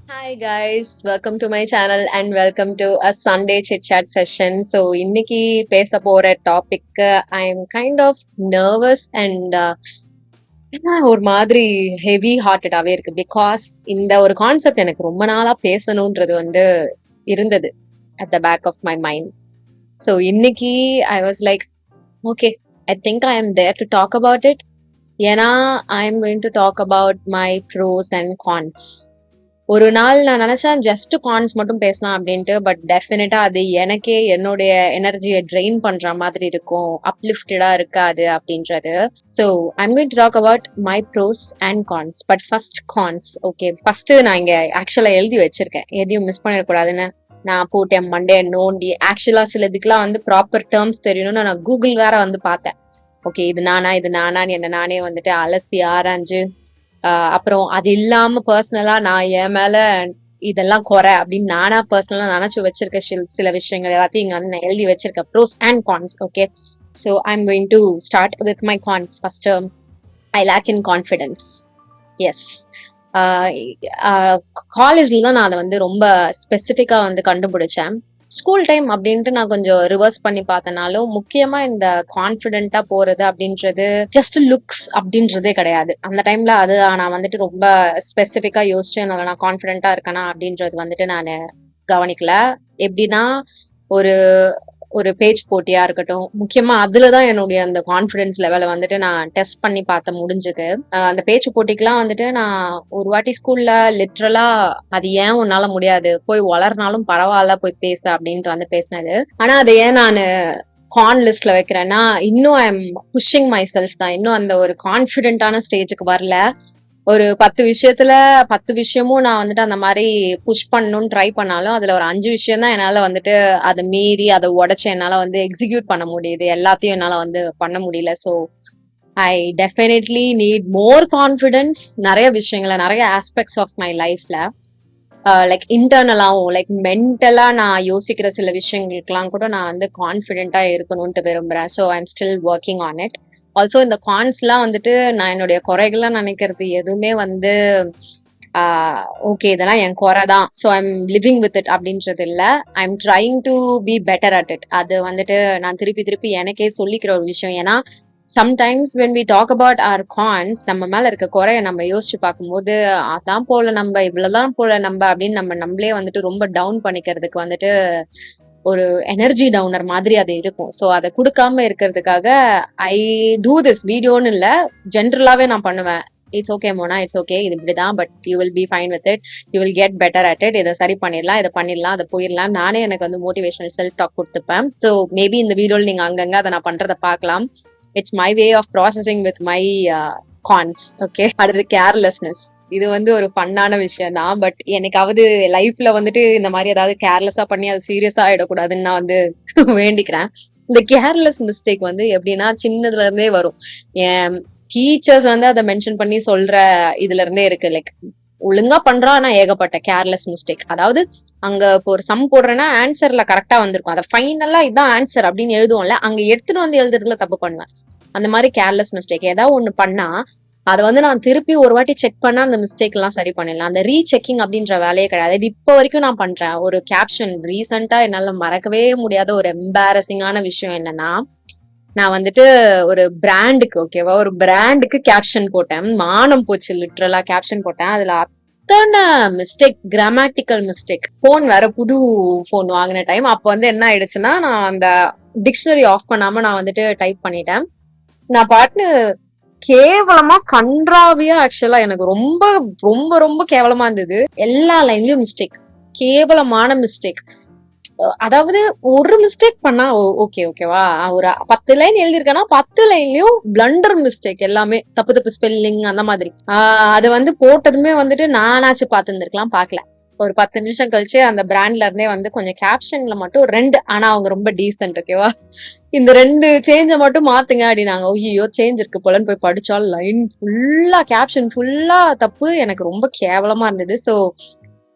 Hi guys, welcome to my channel and welcome to a Sunday chit chat session. So இன்னைக்கு பேச போற topic I am kind of nervous and ஒரு மாதிரி heavy ஹார்ட்டடாவே இருக்கு because இந்த ஒரு கான்செப்ட் எனக்கு ரொம்ப நாளா பேசணும்ன்றது இருந்தது at the back of my mind. So இன்னைக்கு I was like, okay, I think I am there to talk about it. ஏன்னா I am going to talk about my pros and cons. ஒரு நாள் நான் நினைச்சேன் ஜஸ்ட் கான்ஸ் மட்டும் பேசலாம் அப்படின்ட்டு, but டெஃபினட்டா அது எனக்கே என்னுடைய எனர்ஜியை ட்ரெயின் பண்ற மாதிரி இருக்கும், அப்லிஃப்டடா இருக்காது அப்படின்றது. So I'm going to talk about my pros and cons. But first cons. Okay, first நான் இங்க ஆக்சுவலா எழுதி வச்சிருக்கேன், எதையும் மிஸ் பண்ணிடக்கூடாதுன்னு. நான் போட்டேன் மண்டே நோண்டி. ஆக்சுவலா சிலதுக்கெல்லாம் ப்ராப்பர் டேர்ம்ஸ் தெரியணும்னு நான் கூகுள் வேற பார்த்தேன். ஓகே, இது நானான்னு என்ன நானே அலசி ஆராய்ஞ்சு, அப்புறம் அது இல்லாம பர்சனலா நான் என் மேல இதெல்லாம் குறை அப்படின்னு நானா பர்சனலா நினைச்சு வச்சிருக்க சில விஷயங்கள் எல்லாத்தையும் இங்க நான் எழுதி வச்சிருக்கேன், pros and cons. Okay, so I am going to start with my cons. First, I lack in confidence. Yes, காலேஜ்ல தான் நான் அதை ரொம்ப ஸ்பெசிஃபிக்கா கண்டுபிடிச்சேன். ஸ்கூல் டைம் அப்படின்ட்டு நான் கொஞ்சம் ரிவர்ஸ் பண்ணி பார்த்தனாலும் முக்கியமா இந்த கான்ஃபிடென்ட்டா போறது அப்படின்றது ஜஸ்ட் லுக்ஸ் அப்படின்றதே கிடையாது. அந்த டைம்ல அது நான் ரொம்ப ஸ்பெசிஃபிக்கா யோசிச்சு நான் கான்ஃபிடென்ட்டா இருக்கேனா அப்படின்றது நான் கவனிக்கல. எப்படின்னா, ஒரு ஒரு பேஜ் போட்டியா இருக்கட்டும், முக்கியமா அதுலதான் என்னுடைய அந்த கான்ஃபிடன்ஸ் லெவலை நான் டெஸ்ட் பண்ணி பார்த்த முடிஞ்சது. அந்த பேச்சு போட்டிக்கெல்லாம் நான் ஒரு வாட்டி ஸ்கூல்ல லிட்ரலா அது ஏன் உன்னால முடியாது, போய் வளர்னாலும் பரவாயில்ல, போய் பேச அப்படின்ட்டு பேசினது. ஆனா அதை ஏன் நான் கான் லிஸ்ட்ல வைக்கிறேன்னா, இன்னும் I am pushing my self தான், இன்னும் அந்த ஒரு கான்ஃபிடென்டான ஸ்டேஜுக்கு வரல. ஒரு 10 விஷயத்துல 10 விஷயமும் நான் அந்த மாதிரி புஷ் பண்ணணும்னு ட்ரை பண்ணாலும் அதுல ஒரு 5 விஷயம் தான் என்னால அதை மீறி அதை உடைச்சு என்னால எக்ஸிக்யூட் பண்ண முடியுது. எல்லாத்தையும் என்னால பண்ண முடியல. So I definitely need more confidence. நிறைய விஷயங்கள, நிறைய ஆஸ்பெக்ட்ஸ் ஆஃப் மை லைஃப்ல, லைக் இன்டர்னலாவும் லைக் மென்டலா நான் யோசிக்கிற சில விஷயங்களுக்கெல்லாம் கூட நான் கான்ஃபிடென்ட்டா இருக்கணும்ட்டு விரும்புறேன். So I am still working on it. Also இந்த கான்ஸ்லாம் நான் என்னுடைய குறைகள்லாம் நினைக்கிறது எதுவுமே ஓகே இதெல்லாம் என் குறை தான், so I am living with it அப்படின்றது இல்லை. I am trying to be better at it. அது நான் திருப்பி திருப்பி எனக்கே சொல்லிக்கிற ஒரு விஷயம். ஏன்னா sometimes when we talk about our cons, நம்ம மேல இருக்க குறைய நம்ம யோசிச்சு பார்க்கும்போது அதான் போல நம்ம, இவ்வளவுதான் போல நம்ம அப்படின்னு நம்மளே ரொம்ப டவுன் பண்ணிக்கிறதுக்கு ஒரு எனர்ஜி டவுனர் மாதிரி அது இருக்கும். ஸோ அதை கொடுக்காம இருக்கிறதுக்காக ஐ டூ திஸ் வீடியோன்னு இல்லை, ஜென்ரலாவே நான் பண்ணுவேன். It's okay Mona, it's okay, இது இப்படிதான், but you will be fine with it, you will get better at it, இதை சரி பண்ணிடலாம், இதை பண்ணிடலாம், அதை போயிடலாம். நானே எனக்கு மோட்டிவேஷனல் செல்ஃப் டாக் கொடுத்துப்பேன். ஸோ மேபி இந்த வீடியோவில் நீங்க அங்கங்க அதை நான் பண்றதை பார்க்கலாம். It's my way of processing with my cons. Okay, அடுத்து கேர்லெஸ்னஸ். இது ஒரு ஃபன்னான விஷயம் தான், பட் எனக்காவது லைஃப்ல இந்த மாதிரி ஏதாவது கேர்லெஸ்ஸா பண்ணி அது சீரியஸா ஆயிடக்கூடாதுன்னு நான் வேண்டிக்கிறேன். இந்த கேர்லெஸ் மிஸ்டேக் எப்படின்னா சின்னதுல இருந்தே வரும். என் டீச்சர்ஸ் அதை மென்ஷன் பண்ணி சொல்ற இதுல இருந்தே இருக்கு. லைக் ஒழுங்கா பண்றோம், ஆனா ஏகப்பட்ட கேர்லெஸ் மிஸ்டேக். அதாவது அங்க இப்போ ஒரு சம் போடுறேன்னா ஆன்சர்ல கரெக்டா வந்திருக்கும், அதை ஃபைனலா இதான் ஆன்சர் அப்படின்னு எழுதுவோம்ல, அங்க எடுத்துட்டு எழுதுறதுல தப்பு பண்ணுவேன். அந்த மாதிரி கேர்லெஸ் மிஸ்டேக் ஏதாவது ஒண்ணு பண்ணா அதை நான் திருப்பி ஒரு வாட்டி செக் பண்ணா அந்த மிஸ்டேக் எல்லாம் சரி பண்ணிடலாம். அந்த ரீசெக்கிங் அப்படின்ற வேலையே கிடையாது. இது இப்போ வரைக்கும் நான் பண்றேன். ஒரு கேப்ஷன் ரீசெண்டா என்னால மறக்கவே முடியாத ஒரு எம்பாரசிங்கான விஷயம் என்னன்னா, நான் ஒரு பிராண்டுக்கு, ஓகேவா, ஒரு பிராண்டுக்கு கேப்ஷன் போட்டேன். மானம் போச்சு, லிட்ரலா கேப்ஷன் போட்டேன். அதுல அத்தனை மிஸ்டேக், கிராமட்டிக்கல் மிஸ்டேக். போன் வேற புது போன் வாங்கின டைம். அப்போ என்ன ஆயிடுச்சுன்னா, நான் அந்த டிக்ஷனரி ஆஃப் பண்ணாம நான் டைப் பண்ணிட்டேன். நான் பாட்டு கேவலமா கன்றாவியா, ஆக்சுவலா எனக்கு ரொம்ப ரொம்ப ரொம்ப கேவலமா இருந்தது. எல்லா லைன்லயும் மிஸ்டேக், கேவலமான மிஸ்டேக். அதாவது ஒரு மிஸ்டேக் பண்ணா ஓகேவா, ஒரு 10 லைன் எழுதிருக்கேன்னா 10 லைன்லயும் பிளண்டர் மிஸ்டேக், எல்லாமே தப்பு தப்பு ஸ்பெல்லிங் அந்த மாதிரி. அது போட்டதுமே நானாச்சு பார்த்துருந்துருக்கலாம், பார்க்கல. ஒரு 10 நிமிஷம் கழிச்சு அந்த பிராண்ட்ல இருந்தே கொஞ்சம் கேப்ஷன்ல மட்டும் 2, ஆனா அவங்க ரொம்ப டீசென்ட், ஓகேவா, இந்த 2 சேஞ்ச மட்டும் மாத்துங்க அப்படின்னாங்க. ஐயோ சேஞ்ச் இருக்கு போலன்னு போய் படிச்சா லைன் ஃபுல்லா, கேப்ஷன் ஃபுல்லா தப்பு. எனக்கு ரொம்ப கேவலமா இருந்தது. ஸோ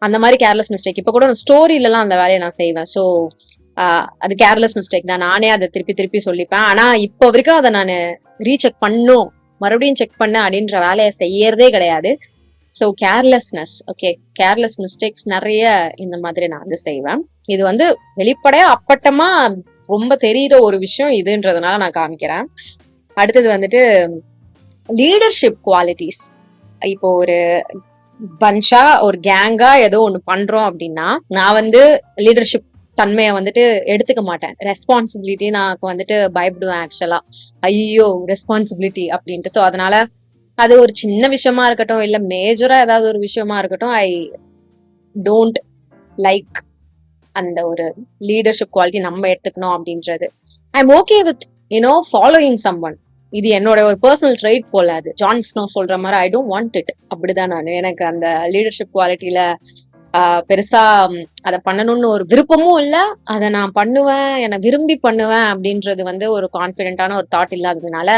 அந்த மாதிரி கேர்லெஸ் மிஸ்டேக் இப்ப கூட ஸ்டோரியிலலாம் அந்த வேலையை நான் செய்வேன். ஸோ அது கேர்லெஸ் மிஸ்டேக் தான், நானே அதை திருப்பி திருப்பி சொல்லிப்பேன். ஆனா இப்போ வரைக்கும் அதை நான் ரீசெக் பண்ணும், மறுபடியும் செக் பண்ண அப்படின்ற வேலையை செய்யறதே கிடையாது. So carelessness, okay, careless mistakes நிறைய இந்த மாதிரி நான் வந்து செய்வேன். இது வந்து வெளிப்படையா அப்பட்டமா ரொம்ப தெரியிற ஒரு விஷயம் இதுன்றதுனால நான் காமிக்கிறேன். அடுத்தது வந்துட்டு லீடர்ஷிப் குவாலிட்டிஸ். இப்போ ஒரு பஞ்சா ஒரு கேங்கா ஏதோ ஒண்ணு பண்றோம் அப்படின்னா நான் வந்து லீடர்ஷிப் தன்மையை வந்துட்டு எடுத்துக்க மாட்டேன். ரெஸ்பான்சிபிலிட்டி நான் வந்துட்டு பயப்படுவேன் ஆக்சுவலா. ஐயோ ரெஸ்பான்சிபிலிட்டி அப்படின்ட்டு. ஸோ அதனால அது ஒரு சின்ன விஷயமா இருக்கட்டும் இல்ல மேஜரா ஏதாவது ஒரு விஷயமா இருக்கட்டும், ஐ டோன்ட் லைக் அந்த ஒரு லீடர்ஷிப் குவாலிட்டி நம்ம எடுத்துக்கணும் அப்படின்றது. I am okay with following someone. இது என்னோட ஒரு பர்சனல் ட்ரைட் போல. அது ஜான் ஸ்னோ சொல்ற மாதிரி ஐ டோன்ட் வாண்ட் இட். அப்படிதான் நான். எனக்கு அந்த லீடர்ஷிப் குவாலிட்டியில பெருசா அதை பண்ணணும்னு ஒரு விருப்பமும் இல்ல. அதை நான் பண்ணுவேன், என்னை விரும்பி பண்ணுவேன் அப்படின்றது வந்து ஒரு கான்பிடென்டான ஒரு தாட் இல்லாததுனால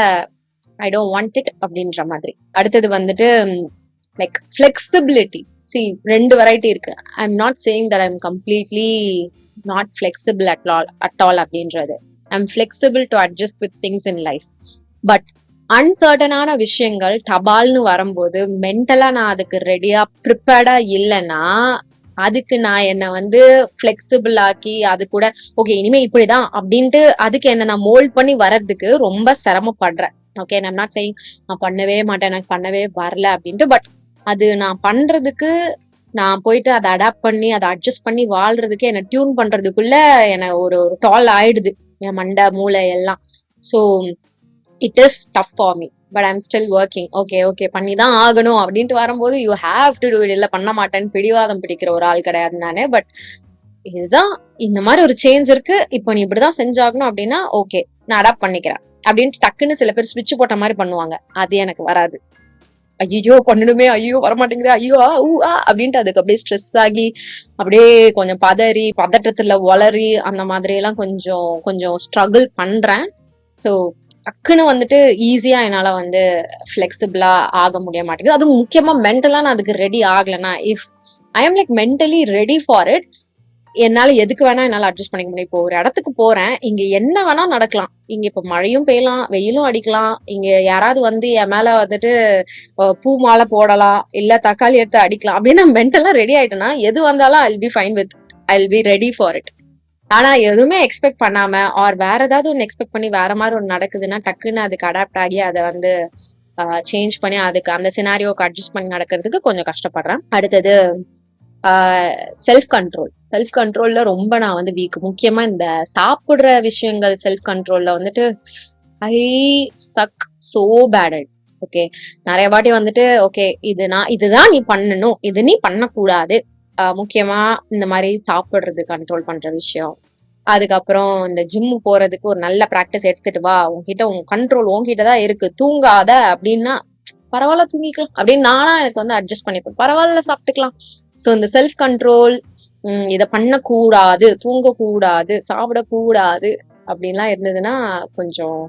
ஐ டோன்ட் வாண்ட் இட் அப்படின்ற மாதிரி. அடுத்தது வந்துட்டு லைக் ஃபிளெக்சிபிலிட்டி. சி, 2 வெரைட்டி இருக்கு. I am not saying that I am completely not flexible at all அப்படின்றது. I am flexible to adjust with things in life. But அன்சர்டனான விஷயங்கள் டபால்னு வரும்போது மென்டலா நான் அதுக்கு ரெடியா ப்ரிப்பேர்டா இல்லைன்னா அதுக்கு நான் என்ன வந்து ஃபிளெக்சிபிள் ஆக்கி அது கூட ஓகே இனிமே இப்படிதான் அப்படின்ட்டு அதுக்கு என்ன நான் மோல்ட் பண்ணி வர்றதுக்கு ரொம்ப சிரமப்படுறேன். ஓகே, நான் நாட் சேயிங் நான் பண்ணவே மாட்டேன், எனக்கு பண்ணவே வரல அப்படின்ட்டு. பட் அது நான் பண்றதுக்கு நான் போயிட்டு அதை அடாப்ட் பண்ணி அதை அட்ஜஸ்ட் பண்ணி வாழ்றதுக்கு என்னை டியூன் பண்றதுக்குள்ள என்ன ஒரு டால் ஆயிடுது என் மண்டை மூளை எல்லாம். So it is tough for me, but I'm still working. Okay பண்ணிதான் ஆகணும் அப்படின்ட்டு வரும்போது you have to do it. இல்லை பண்ண மாட்டேன்னு பிடிவாதம் பிடிக்கிற ஒரு ஆள் கிடையாது நானு. பட் இதுதான் இந்த மாதிரி ஒரு சேஞ்ச் இருக்கு, இப்போ நீ இப்படிதான் செஞ்சாகணும் அப்படின்னா ஓகே நான் அடாப்ட் பண்ணிக்கிறேன் அப்படின்ட்டு டக்குன்னு சில பேர் ஸ்விட்ச் போட்ட மாதிரி பண்ணுவாங்க. அது எனக்கு வராது. ஐயோ பண்ணணுமே, ஐயோ வரமாட்டேங்குது, ஐயோ அப்படின்ட்டு அதுக்கு அப்படியே ஸ்ட்ரெஸ் ஆகி அப்படியே கொஞ்சம் பதறி பதட்டத்துல வளரி அந்த மாதிரி எல்லாம் கொஞ்சம் ஸ்ட்ரகிள் பண்றேன். ஸோ டக்குன்னு வந்துட்டு ஈஸியா என்னால வந்து ஃபிளெக்சிபிளா ஆக முடிய மாட்டேங்குது. அதுவும் முக்கியமா மென்டலா நான் அதுக்கு ரெடி ஆகலைன்னா, if I am like mentally ready for it, என்னால எதுக்கு வேணா என்னால அட்ஜஸ்ட் பண்ணிக்க முடியும். இப்போ ஒரு இடத்துக்கு போறேன், இங்க என்ன வேணா நடக்கலாம். இங்க இப்ப மழையும் பெய்யலாம், வெயிலும் அடிக்கலாம், இங்க யாராவது வந்து என் மேல வந்துட்டு பூ மாலை போடலாம், இல்ல தக்காளி எடுத்து அடிக்கலாம் அப்படின்னு மென்டலா ரெடி ஆயிட்டேன்னா எது வந்தாலும் I will be fine with, I will be ready for it. ஆனா எதுவுமே எக்ஸ்பெக்ட் பண்ணாம ஆர் வேற ஏதாவது ஒன்று எக்ஸ்பெக்ட் பண்ணி வேற மாதிரி ஒன்று நடக்குதுன்னா டக்குன்னு அதுக்கு அடாப்ட் ஆகி அதை வந்து சேஞ்ச் பண்ணி அதுக்கு அந்த சினாரியோக்கு அட்ஜஸ்ட் பண்ணி நடக்கிறதுக்கு கொஞ்சம் கஷ்டப்படுறேன். அடுத்தது செல்ஃப் கண்ட்ரோல்ல ரொம்ப நான் வந்து வீக். முக்கியமா இந்த சாப்பிடுற விஷயங்கள் செல்ஃப் கண்ட்ரோல்ல வந்துட்டு ஐ சக் சோ பேட். ஓகே, நிறைய வாட்டி வந்துட்டு ஓகே இதுதான் நீ பண்ணணும், இது நீ பண்ணக்கூடாது. முக்கியமா இந்த மாதிரி சாப்பிடுறது கண்ட்ரோல் பண்ற விஷயம். அதுக்கப்புறம் இந்த ஜிம்மு போறதுக்கு ஒரு நல்ல பிராக்டிஸ் எடுத்துட்டு வா, உன்கிட்ட உன் கண்ட்ரோல் உன்கிட்டதான் இருக்கு, தூங்காத அப்படின்னா பரவாயில்ல தூங்கிக்கலாம் அப்படின்னு நானா எனக்கு வந்து அட்ஜஸ்ட் பண்ணிப்பேன். பரவாயில்ல சாப்பிட்டுக்கலாம். ஸோ இந்த செல்ஃப் கண்ட்ரோல், இதை பண்ணக்கூடாது, தூங்கக்கூடாது, சாப்பிடக்கூடாது அப்படின்லாம் இருந்ததுன்னா கொஞ்சம்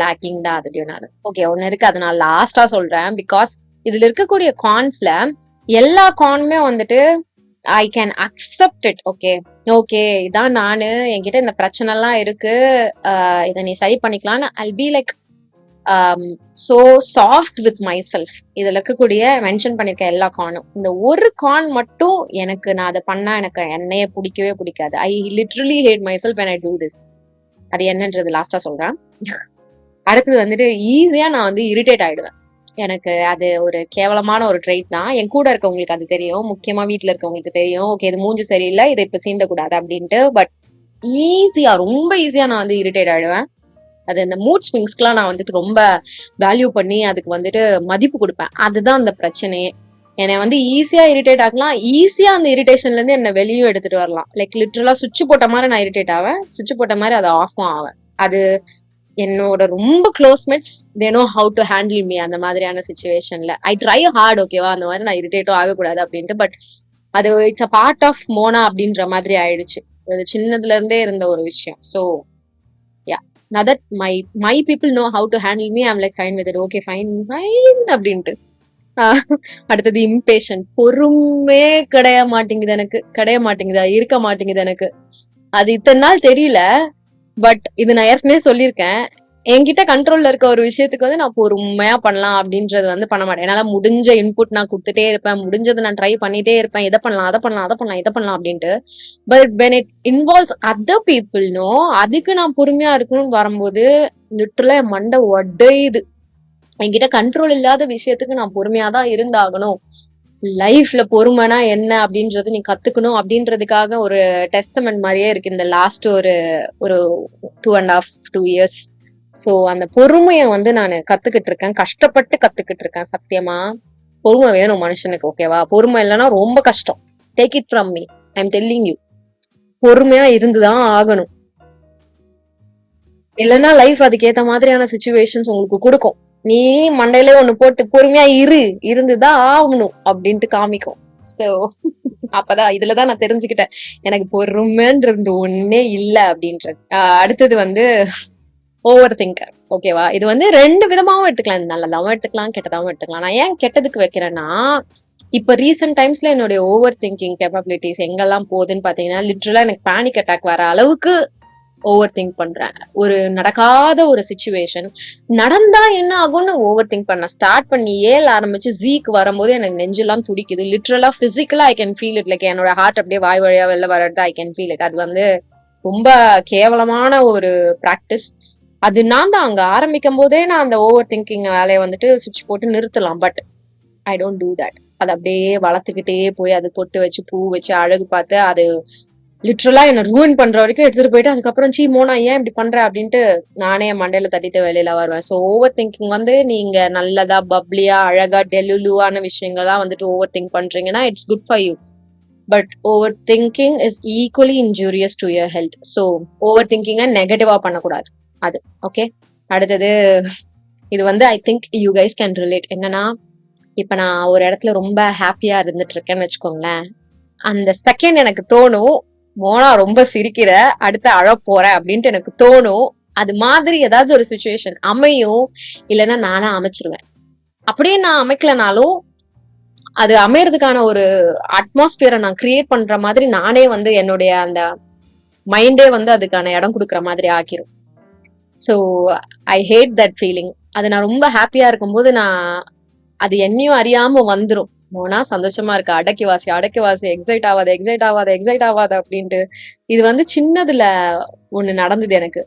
லேக்கிங் தான் அதுலயும். நான் ஓகே ஒன்னு இருக்கு, அதை நான் லாஸ்டா சொல்றேன். பிகாஸ் இதுல இருக்கக்கூடிய கான்ஸ்ல எல்லா கானுமே வந்துட்டு I can accept it. Okay இதான் நானு, என்கிட்ட இந்த பிரச்சனை எல்லாம் இருக்கு, இதை நீ சரி பண்ணிக்கலாம்னு I'll be like so soft with my self. இதுல இருக்கக்கூடிய மென்ஷன் பண்ணிருக்க எல்லா கானும், இந்த ஒரு கான் மட்டும் எனக்கு நான் அதை பண்ணா எனக்கு என்னைய பிடிக்கவே பிடிக்காது. I literally hate myself when I do this. அது என்னன்றது லாஸ்டா சொல்றேன். அடுத்தது வந்துட்டு ஈஸியா நான் வந்து இரிட்டேட் ஆயிடுவேன். எனக்கு அது ஒரு கேவலமான ஒரு ட்ரைட் தான். என் கூட இருக்கவங்களுக்கு அது தெரியும், முக்கியமா வீட்டுல இருக்கவங்களுக்கு தெரியும். ஓகே இது மூஞ்சி சரியில்லை, இதை இப்ப சீண்டக்கூடாது அப்படின்ட்டு. பட் ரொம்ப ஈஸியா நான் வந்து இரிட்டேட் ஆயிடுவேன். அது இந்த மூட் ஸ்விங்ஸ்க்குலாம் நான் வந்துட்டு ரொம்ப வேல்யூ பண்ணி அதுக்கு வந்துட்டு மதிப்பு கொடுப்பேன். அதுதான் அந்த பிரச்சனையே. என்னை வந்து ஈஸியா இரிட்டேட் ஆகலாம், ஈஸியா அந்த இரிட்டேஷன்ல இருந்து என்ன வெளியும் எடுத்துட்டு வரலாம். லைக் லிட்டரலா சுவிட்ச் போட்ட மாதிரி நான் இரிட்டேட் ஆவேன், சுவிட்ச் போட்ட மாதிரி அதை ஆஃபும் ஆவேன். அது என்னோட ரொம்ப close mates they know how to handle me. அந்த மாதிரியான சுச்சுவேஷன்ல ஐ ட்ரை ஹார்ட், ஓகேவா, அந்த மாதிரி நான் இரிட்டேட்டும் ஆகக்கூடாது அப்படின்ட்டு. பட் அது it's a part of Mona அப்படின்ற மாதிரி ஆயிடுச்சு. அது சின்னதுல இருந்தே இருந்த ஒரு விஷயம். So now that my people know how to handle me, I'm like fine with it. Okay fine அப்படின்ட்டு. அடுத்தது இம்பேஷன். பொறுமே கிடைய மாட்டேங்குது, இருக்க மாட்டேங்குது எனக்கு. அது இத்தனை நாள் தெரியல, பட் இது நான் ஏற்கனவே சொல்லியிருக்கேன். என்கிட்ட கண்ட்ரோல்ல இருக்க ஒரு விஷயத்துக்கு வந்து நான் பொறுமையா பண்ணலாம் அப்படின்றது வந்து பண்ண மாட்டேன். என்னால முடிஞ்ச இன்புட் நான் குடுத்துட்டே இருப்பேன். முடிஞ்சது நான் ட்ரை பண்ணிட்டே இருப்பேன். இத பண்ணலாம், அத பண்ணலாம், அத பண்ணலாம், இத பண்ணலாம் அப்படின்ட்டு. But when it involves other people அதுக்கு நான் பொறுமையா இருக்கணும்னு வரும்போது லிட்டரலா என் மண்டை உடையுது. என்கிட்ட கண்ட்ரோல் இல்லாத விஷயத்துக்கு நான் பொறுமையா தான் இருந்தாகணும். லைஃப்ல பொறுமைனா என்ன அப்படின்றது நீ கத்துக்கணும் அப்படின்றதுக்காக ஒரு டெஸ்டமெண்ட் மாதிரியே இருக்கு இந்த லாஸ்ட் ஒரு ஒரு 2.5 2 years. சோ அந்த பொறுமைய வந்து நான் கத்துக்கிட்டு இருக்கேன். கஷ்டப்பட்டு கத்துக்கிட்டு இருக்கேன். சத்தியமா பொறுமை வேணும் மனுஷனுக்கு. ஓகேவா? பொறுமை இல்லைன்னா ரொம்ப கஷ்டம். Take it from me, I am telling you. பொறுமையா இருந்துதான் ஆகணும். இல்லைன்னா லைஃப் அதுக்கேத்த மாதிரியான சுச்சுவேஷன்ஸ் உங்களுக்கு கொடுக்கும். நீ மண்டையில ஒண்ணு போட்டு பொறுமையா இருந்துதான் ஆகணும் அப்படின்ட்டு காமிக்கும். சோ அப்பதான் இதுலதான் நான் தெரிஞ்சுக்கிட்டேன் எனக்கு பொறுமைன்றது ஒண்ணே இல்ல அப்படின்றது. அடுத்தது வந்து ஓவர் திங்கர். ஓகேவா? இது வந்து 2 விதமாவும் எடுத்துக்கலாம். நல்லதாவும் எடுத்துக்கலாம், கெட்டதாவும் எடுத்துக்கலாம். நான் ஏன் கெட்டதுக்கு வைக்கிறேன்னா, இப்ப ரீசெண்ட் டைம்ஸ்ல என்னுடைய ஓவர் திங்கிங் கேப்பபிலிட்டிஸ் எங்கெல்லாம் போகுதுன்னு பாத்தீங்கன்னா, லிட்டரலா எனக்கு பேனிக் அட்டாக் வர அளவுக்கு ஓவர் திங்க் பண்றேன். ஒரு நடக்காத ஒரு சிச்சுவேஷன் நடந்தா என்ன ஆகும்னு ஓவர் திங்க் பண்ண ஸ்டார்ட் பண்ணி ஏழ ஆரம்பிச்சு ஜீக்கு வரும்போது எனக்கு நெஞ்செல்லாம் துடிக்குது. லிட்டரலா பிசிக்கலா I can feel it. Like என்னோட ஹார்ட் அப்படியே வாய் வழியா வெளில வரது ஐ கேன் ஃபீல் இட். அது வந்து ரொம்ப கேவலமான ஒரு பிராக்டிஸ். அது நான் தான் அங்க ஆரம்பிக்கும் போதே நான் அந்த ஓவர் திங்கிங் வேலையை வந்துட்டு சுவிட்ச் போட்டு நிறுத்தலாம். But I don't do that. அது அப்படியே வளர்த்துக்கிட்டே போய் அது பொட்டு வச்சு பூ வச்சு அழகு பார்த்து அது லிட்ரலா என்ன ரூயின் பண்ற வரைக்கும் எடுத்துட்டு போயிட்டு அதுக்கப்புறம் மோனா ஏன் இப்படி பண்ற அப்படின்ட்டு நானே என் மண்டையில தட்டிட்டு வெளியில வருவேன். ஸோ ஓவர் திங்கிங் வந்து நீங்க நல்லதா பப்ளியா அழகா டெலுலுவான விஷயங்கள்லாம் வந்துட்டு ஓவர் திங்க் பண்றீங்கன்னா it's good for you. But overthinking is equally injurious to your health. So ஓவர் திங்கிங்கை நெகட்டிவா பண்ணக்கூடாது. அது ஓகே. அடுத்தது இது வந்து I think you guys can relate. என்னன்னா, இப்ப நான் ஒரு இடத்துல ரொம்ப ஹாப்பியா இருந்துட்டு இருக்கேன்னு வச்சுக்கோங்களேன். அந்த செகண்ட் எனக்கு தோணும், மோனா ரொம்ப சிரிக்கிற, அடுத்து அழ போற அப்படின்ட்டு எனக்கு தோணும். அது மாதிரி ஏதாவது ஒரு சுச்சுவேஷன் அமையும், இல்லைன்னா நானா அமைச்சிருவேன். அப்படியே நான் அமைக்கலனாலும் அது அமையறதுக்கான ஒரு அட்மாஸ்பியரை நான் கிரியேட் பண்ற மாதிரி நானே வந்து என்னுடைய அந்த மைண்டே வந்து அதுக்கான இடம் கொடுக்குற மாதிரி ஆக்கிரும். So I hate that feeling. அது நான் ரொம்ப ஹாப்பியா இருக்கும்போது நான் அது என்னையும் அறியாம வந்துடும். போனா சந்தோஷமா இருக்கு, அடக்கி வாசி, எக்ஸைட் ஆகாத அப்படின்ட்டு. இது வந்து சின்னதுல ஒண்ணு நடந்தது எனக்கு.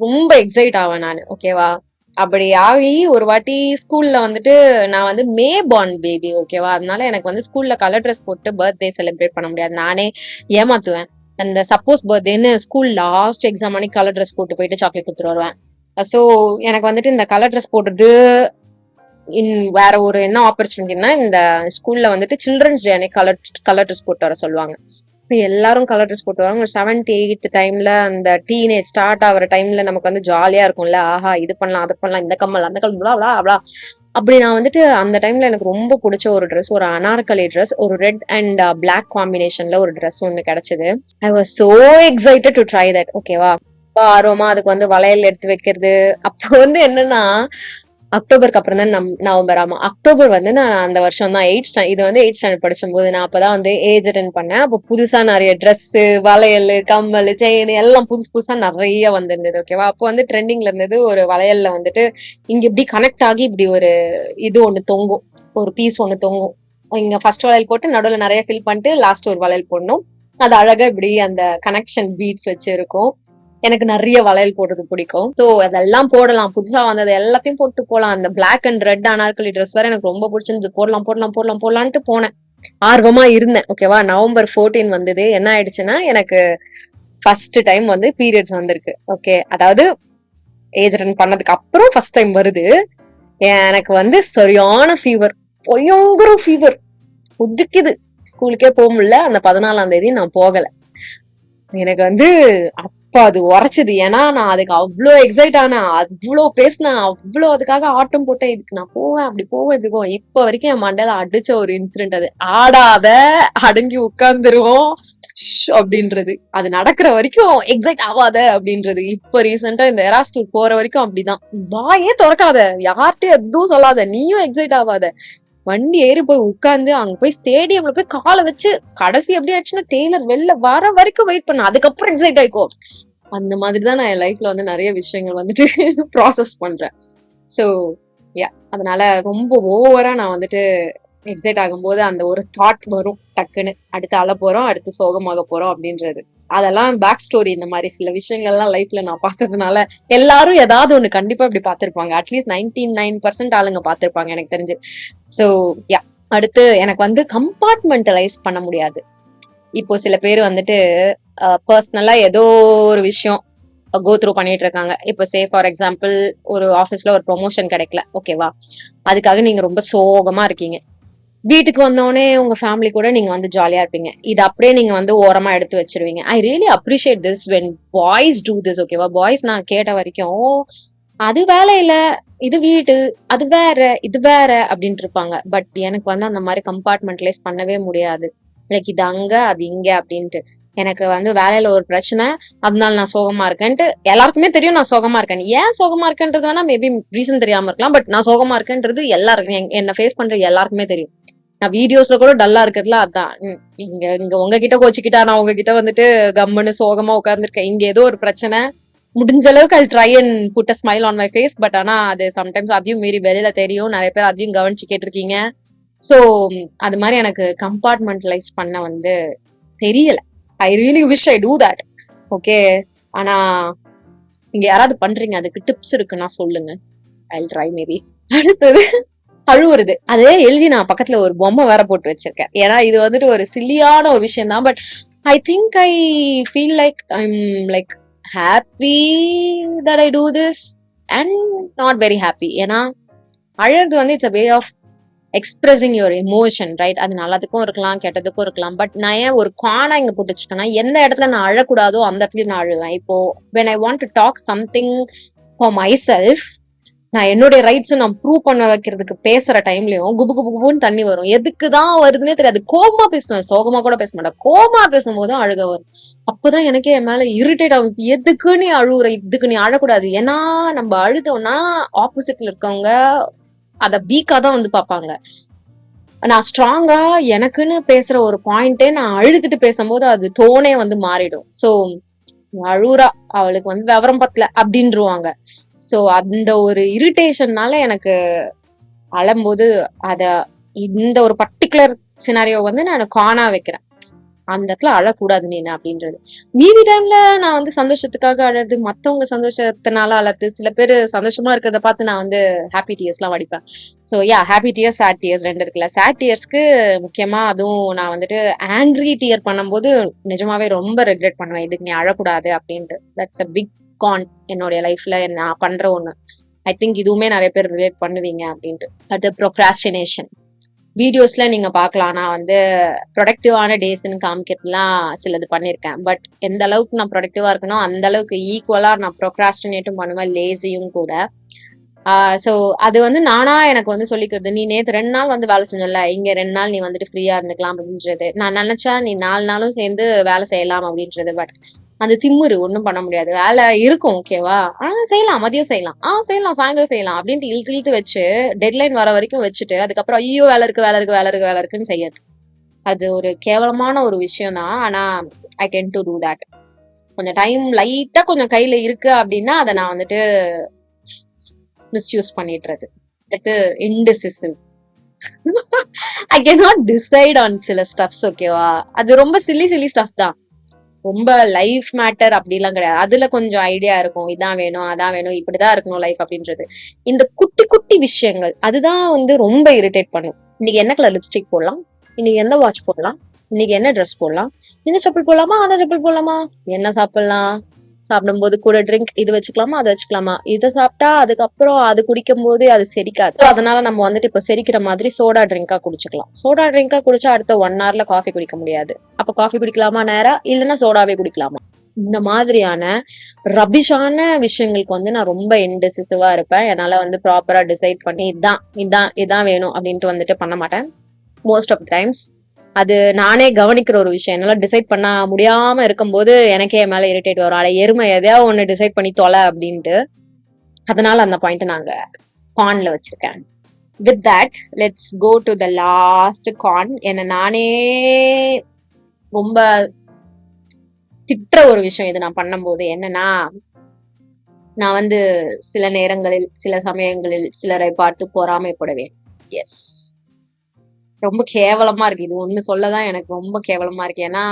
ரொம்ப எக்ஸைட் ஆவேன் நான். ஓகேவா? அப்படி ஆகி ஒரு வாட்டி ஸ்கூல்ல வந்துட்டு நான் வந்து மே பார்ன் பேபி. ஓகேவா? அதனால எனக்கு வந்து ஸ்கூல்ல கலர் ட்ரெஸ் போட்டு பர்த்டே செலிப்ரேட் பண்ண முடியாது. நானே ஏமாத்துவேன். அந்த சப்போஸ் பர்த்டேன்னு ஸ்கூல் லாஸ்ட் எக்ஸாம் அன்னைக்கு கலர் ட்ரெஸ் போட்டு போயிட்டு சாக்லேட் கொடுத்துட்டு வருவேன். ஸோ எனக்கு வந்துட்டு இந்த கலர் ட்ரெஸ் போடுறது வேற ஒரு என்ன ஆப்பர்ச்சுனிட்டின்னா, இந்த ஸ்கூல்ல வந்துட்டு சில்ட்ரன்ஸ் டே அன்னைக்கு கலர் ட்ரெஸ் போட்டு வர சொல்லுவாங்க. இப்போ எல்லாரும் கலர் ட்ரெஸ் போட்டு வராங்க. ஒரு 7th 8th டைம்ல அந்த டீனேஜ் ஸ்டார்ட் ஆகிற டைம்ல நமக்கு வந்து ஜாலியா இருக்கும்ல. ஆஹா இது பண்ணலாம் அது பண்ணலாம், இந்த கம்மல் அந்த கம்மல் அவ்வளோ அவ்வளோ. அப்படி நான் வந்துட்டு அந்த டைம்ல எனக்கு ரொம்ப பிடிச்ச ஒரு ட்ரெஸ், ஒரு அனார்கலி ட்ரெஸ், ஒரு ரெட் அண்ட் பிளாக் காம்பினேஷன்ல ஒரு ட்ரெஸ் ஒன்று கிடைச்சது. I was so excited to try that. ஓகேவா? ஆர்வமா அதுக்கு வந்து வளையல் எடுத்து வைக்கிறது. அப்போ வந்து என்னன்னா, அக்டோபருக்கு அப்புறம் தான் நவம்பர். ஆமா, அக்டோபர் வந்து நான் அந்த வருஷம் தான் இது வந்து 8th ஸ்டாண்டர்ட் படிச்சும்போது நான் அப்பதான் வந்து ஏஜ் அட்டன் பண்ணேன். அப்போ புதுசா நிறைய ட்ரெஸ், வளையல், கம்மல், செயின் எல்லாம் புதுசா நிறைய வந்திருந்தது. ஓகேவா? அப்போ வந்து ட்ரெண்டிங்ல இருந்தது ஒரு வளையல்ல வந்துட்டு இங்க இப்படி கனெக்ட் ஆகி இப்படி ஒரு இது ஒண்ணு தொங்கும், ஒரு பீஸ் ஒண்ணு தொங்கும். இங்க ஃபர்ஸ்ட் வளையல் போட்டு நடுவில் நிறைய ஃபில் பண்ணிட்டு லாஸ்ட் ஒரு வளையல் போடணும். அது அழகா இப்படி அந்த கனெக்ஷன் பீட்ஸ் வச்சு இருக்கும். எனக்கு நிறைய வளையல் போடுறது பிடிக்கும். ஸோ அதெல்லாம் போடலாம், புதுசா வந்தது எல்லாத்தையும் போட்டு போலாம். அந்த black and red anarkali dress வேற எனக்கு ரொம்ப பிடிச்சிருந்து. போடலான்ட்டு போனேன், ஆர்வமா இருந்தேன். ஓகேவா? நவம்பர் 14 வந்தது. என்ன ஆயிடுச்சுன்னா, எனக்கு ஃபர்ஸ்ட் டைம் வந்து பீரியட்ஸ் வந்திருக்கு. ஓகே, அதாவது ஏஜ் அட்டன் பண்ணதுக்கு அப்புறம் ஃபர்ஸ்ட் டைம் வருது. எனக்கு வந்து சரியான ஃபீவர், பயங்கர ஃபீவர், ஒதுக்குது. ஸ்கூலுக்கே போக முடியல. அந்த 14ஆம் தேதி நான் போகல. எனக்கு வந்து அப்ப அது உரைச்சது. ஏன்னா நான் அதுக்கு அவ்வளோ எக்ஸைட் ஆனேன், அவ்வளோ பேசினேன், அவ்வளோ அதுக்காக ஆட்டம் போட்டேன். இதுக்கு நான் போவேன், அப்படி போவேன், இப்படி போவேன். இப்ப வரைக்கும் என் மண்டையில அடிச்ச ஒரு இன்சிடென்ட் அது. ஆடாத, அடங்கி உட்கார்ந்துருவோம் அப்படின்றது. அது நடக்கிற வரைக்கும் எக்ஸைட் ஆகாத அப்படின்றது. இப்ப ரீசெண்டா இந்த எராஸ்டூர் போற வரைக்கும் அப்படிதான். வாயே திறக்காத, யார்கிட்டயும் எதுவும் சொல்லாத, நீயும் எக்ஸைட் ஆகாத. வண்டி ஏறி போய் உட்கார்ந்து அங்க போய் ஸ்டேடியம்ல போய் காலை வச்சு கடைசி எப்படி ஆச்சுன்னா டெய்லர் வெளில வர வரைக்கும் வெயிட் பண்ண, அதுக்கப்புறம் எக்ஸைட் ஆயிக்கோ. அந்த மாதிரிதான் நான் என் லைஃப்ல வந்து நிறைய விஷயங்கள் வந்துட்டு ப்ராசஸ் பண்றேன். ஸோ யா, அதனால ரொம்ப ஓவரா நான் வந்துட்டு எக்ஸைட் ஆகும்போது அந்த ஒரு தாட் வரும் டக்குன்னு, அடுத்து அழ போறோம், அடுத்து சோகமாக போறோம் அப்படின்றது. அதெல்லாம் பேக் ஸ்டோரி. இந்த மாதிரி சில விஷயங்கள்லாம் லைஃப்ல நான் பார்த்ததுனால எல்லாரும் ஏதாவது ஒண்ணு கண்டிப்பா இப்படி பார்த்திருப்பாங்க. அட்லீஸ்ட் 99% ஆளுங்க பார்த்திருப்பாங்க எனக்கு தெரிஞ்சு. ஸோ யா, அடுத்து எனக்கு வந்து கம்பார்ட்மெண்டலைஸ் பண்ண முடியாது. இப்போ சில பேர் வந்துட்டு பர்சனலா ஏதோ ஒரு விஷயம் கோ த்ரூ பண்ணிட்டு இருக்காங்க. இப்போ சே ஃபார் எக்ஸாம்பிள், ஒரு ஆஃபீஸ்ல ஒரு ப்ரொமோஷன் கிடைக்கல, ஓகேவா? அதுக்காக நீங்க ரொம்ப சோகமா இருக்கீங்க. வீட்டுக்கு வந்தோடனே உங்க ஃபேமிலி கூட நீங்க வந்து ஜாலியா இருப்பீங்க. இது அப்படியே நீங்க வந்து ஓரமா எடுத்து வச்சிருவீங்க. I really appreciate this when boys do this, ஓகேவா? பாய்ஸ் நான் கேட்ட வரைக்கும் அது வேலை இல்ல, இது வீடு, அது வேற, இது வேற அப்படின்ட்டு இருப்பாங்க. பட் எனக்கு வந்து அந்த மாதிரி கம்பார்ட்மெண்டலைஸ் பண்ணவே முடியாது. லைக் இது அங்க, அது இங்க அப்படின்ட்டு. எனக்கு வந்து வேலையில ஒரு பிரச்சனை, அதனால நான் சோகமா இருக்கேன்ட்டு எல்லாருக்குமே தெரியும். நான் சோகமா இருக்கேன். ஏன் சோகமா இருக்கேன்றது வேணா மேபி ரீசன் தெரியாம இருக்கலாம். பட் நான் சோகமா இருக்கேன்றது எல்லாருக்கும், என்ன ஃபேஸ் பண்ற எல்லாருக்குமே தெரியும். நான் வீடியோஸ்ல கூட டல்லா இருக்கிறதுல அதான். இங்க இங்க உங்ககிட்ட கோச்சிக்கிட்டா நான் உங்ககிட்ட வந்துட்டு கம்முன்னு சோகமா உட்கார்ந்துருக்கேன். இங்க ஏதோ ஒரு பிரச்சனை, முடிஞ்ச அளவுக்கு I try and put a smile on my face. But ஆனா அது சம்டைம்ஸ் அதையும் மீறி வெளியில தெரியும். நிறைய பேர் அதையும் கவனிச்சு கேட்டிருக்கீங்க. ஸோ அது மாதிரி எனக்கு கம்பார்ட்மெண்டலைஸ் பண்ண வந்து தெரியல. I really wish I do that. Okay, ஆனா நீங்க யாராவது பண்றீங்க, அதுக்கு டிப்ஸ் இருக்குன்னா சொல்லுங்க. I try maybe. அடுத்தது அழுவுறது. அதே எழுதி நான் பக்கத்துல ஒரு பொம்மை வேற போட்டு வச்சிருக்கேன். ஏன்னா இது வந்துட்டு ஒரு சில்லியான ஒரு விஷயம் தான். But I think I feel like I'm like happy that I do this and not very happy. ஏன்னா அழறது வந்து it's a way of expressing your emotion, right? அது நல்லதுக்கும் இருக்கலாம், கெட்டதுக்கும் இருக்கலாம். பட் நான் ஏன் ஒரு கானா இங்க போட்டு வச்சுக்கேன்னா, எந்த இடத்துல நான் அழக்கூடாதோ அந்த இடத்துல நான் அழுவேன். இப்போ when I want to talk something for myself, நான் என்னுடைய ரைட்ஸ் நான் ப்ரூவ் பண்ண வைக்கிறதுக்கு பேசுற டைம்லயும் குபு குபு குபுன்னு தண்ணி வரும். எதுக்குதான் வருதுன்னே தெரியாது. கோபமா பேசுவேன், சோகமா கூட பேச மாட்டேன். கோபமா பேசும்போதும் அழுக வரும். அப்பதான் எனக்கே என் மேல இரிட்டேட் ஆகும். எதுக்கு நீ அழுகுற? இதுக்கு நீ அழக்கூடாது. ஏன்னா நம்ம அழுதோம்னா ஆப்போசிட்ல இருக்கவங்க அத வீக்கா தான் வந்து பாப்பாங்க. நான் ஸ்ட்ராங்கா எனக்குன்னு பேசுற ஒரு பாயிண்டே நான் அழுதுட்டு பேசும்போது அது டோனே வந்து மாறிடும். சோ அழுறா, அவளுக்கு வந்து விவரம் பத்தல அப்படின்ருவாங்க. சோ அந்த ஒரு இரிட்டேஷன்னால எனக்கு அழும்போது அத இந்த ஒரு பர்டிகுலர் சினாரியோ வந்து நான் காணா வைக்கிறேன். அந்த இடத்துல அழக்கூடாது நீ அப்படின்றது. மீதி டைம்ல நான் வந்து சந்தோஷத்துக்காக அழறது, மத்தவங்க சந்தோஷத்தினால அழறது. சில பேர் சந்தோஷமா இருக்கிறத பார்த்து நான் வந்து ஹாப்பி டியர்ஸ் எல்லாம் வடிப்பேன். So yeah, happy tears, sad tears ரெண்டு இருக்குல்ல. சேட் டியர்ஸ்க்கு முக்கியமா அதுவும் நான் வந்துட்டு ஆங்கிரி டியர் பண்ணும்போது நிஜமாவே ரொம்ப ரெக்ரெட் பண்ணுவேன். இதுக்கு நீ அழக்கூடாது அப்படின்ட்டு. தட்ஸ் அ பிக் கான் என்னுடைய லைஃப்ல நான் பண்ற ஒண்ணு. ஐ திங்க் இதுவுமே நிறைய பேர் ரிலேட் பண்ணுவீங்க அப்படின்ட்டு. அது ப்ரோக்ராஸ்டினேஷன். வீடியோஸ்ல நீங்க பார்க்கலாம், நான் வந்து ப்ரொடக்டிவான டேஸ்ன்னு காமிக்கிறதுலாம் சிலது பண்ணியிருக்கேன். பட் எந்த அளவுக்கு நான் ப்ரொடக்டிவா இருக்கணும் அந்த அளவுக்கு ஈக்குவலா நான் ப்ரோக்ராஸ்டினேட்டும் பண்ணுவேன், லேசியும் கூட. ஸோ அது வந்து நானா எனக்கு வந்து சொல்லிக்கிறது. நீ நேற்று 2 நாள் வந்து வேலை செஞ்சல, இங்க 2 நாள் நீ வந்துட்டு ஃப்ரீயா இருந்துக்கலாம் அப்படின்றது. நான் நினைச்சா நீ 4 நாளும் சேர்ந்து வேலை செய்யலாம் அப்படின்றது. பட் அந்த திமுரு ஒன்றும் பண்ண முடியாது. வேலை இருக்கும், ஓகேவா? செய்யலாம், மதியம் செய்யலாம், செய்யலாம், சாயந்தரம் செய்யலாம் அப்படின்ட்டு இழுத்து இழுத்து வச்சு டெட்லைன் வர வரைக்கும் வச்சுட்டு அதுக்கப்புறம் ஐயோ வேலை இருக்கு, வேலை இருக்கு, வேலை இருக்கு, வேலை இருக்குன்னு செய்யாது. அது ஒரு கேவலமான ஒரு விஷயம் தான். ஆனா ஐ டென் டு டூ தட். கொஞ்சம் டைம் லைட்டா கொஞ்சம் கையில இருக்கு அப்படின்னா அதை நான் வந்துட்டு மிஸ்யூஸ் பண்ணிடுறது. அடுத்து indecisive. I can not decide on சில ஸ்டப்ஸ், ஓகேவா? அது ரொம்ப சில்லி சில்லி ஸ்டப் தான். ரொம்ப லைஃப் மேட்டர் அப்படிலாம் கிடையாது. அதுல கொஞ்சம் ஐடியா இருக்கும், இதான் வேணும், அதான் வேணும், இப்படிதான் இருக்கணும் லைஃப் அப்படின்றது. இந்த குட்டி குட்டி விஷயங்கள் அதுதான் வந்து ரொம்ப இரிட்டேட் பண்ணும். இன்னைக்கு என்ன கலர் லிப்ஸ்டிக் போடலாம், இன்னைக்கு எந்த வாட்ச் போடலாம், இன்னைக்கு என்ன ட்ரெஸ் போடலாம், இந்த செப்பல் போடலாமா, அந்த செப்பல் போடலாமா, என்ன சாப்பிடலாம், சாப்பிடும்போது கூட ட்ரிங்க் இது வச்சுக்கலாமா, அதை வச்சுக்கலாமா, இதை சாப்பிட்டா அதுக்கப்புறம் அது குடிக்கும் போது அது செரிக்காது. அதனால நம்ம வந்துட்டு இப்ப செரிக்கிற மாதிரி சோடா ட்ரிங்கா குடிச்சுக்கலாம். சோடா ட்ரிங்கா குடிச்சா அடுத்த 1 hourல காஃபி குடிக்க முடியாது. அப்ப காஃபி குடிக்கலாமா நேரா, இல்லைன்னா சோடாவே குடிக்கலாமா? இந்த மாதிரியான ரபிஷான விஷயங்களுக்கு வந்து நான் ரொம்ப இன்டெசிசிவா இருப்பேன். என்னால வந்து ப்ராப்பரா டிசைட் பண்ணி இதான் இதான் இதான் வேணும் அப்படின்ட்டு வந்துட்டு பண்ண மாட்டேன் மோஸ்ட் ஆஃப் டைம்ஸ். அது நானே கவனிக்கிற ஒரு விஷயம். என்னால டிசைட் பண்ண முடியாம இருக்கும்போது எனக்கே என் மேல இரிட்டேட் வரும். அட எருமை, எதையாவது ஒண்ணு டிசைட் பண்ணி தொலை அப்படின்ட்டு. அதனால அந்த பாயிண்ட் நாங்க கான்ல வச்சிருக்கேன். With that let's go to the last con. என்ன நானே ரொம்ப திட்டுற ஒரு விஷயம் இது நான் பண்ணும்போது என்னன்னா, நான் வந்து சில நேரங்களில், சில சமயங்களில் சிலரை பார்த்து பொறாமைப்படுவேன். எஸ். ரொம்ப கேவலமா இருக்கு. இது ஒண்ணு சொல்லதான் எனக்கு ரொம்ப கேவலமா இருக்கு. ஏன்னா,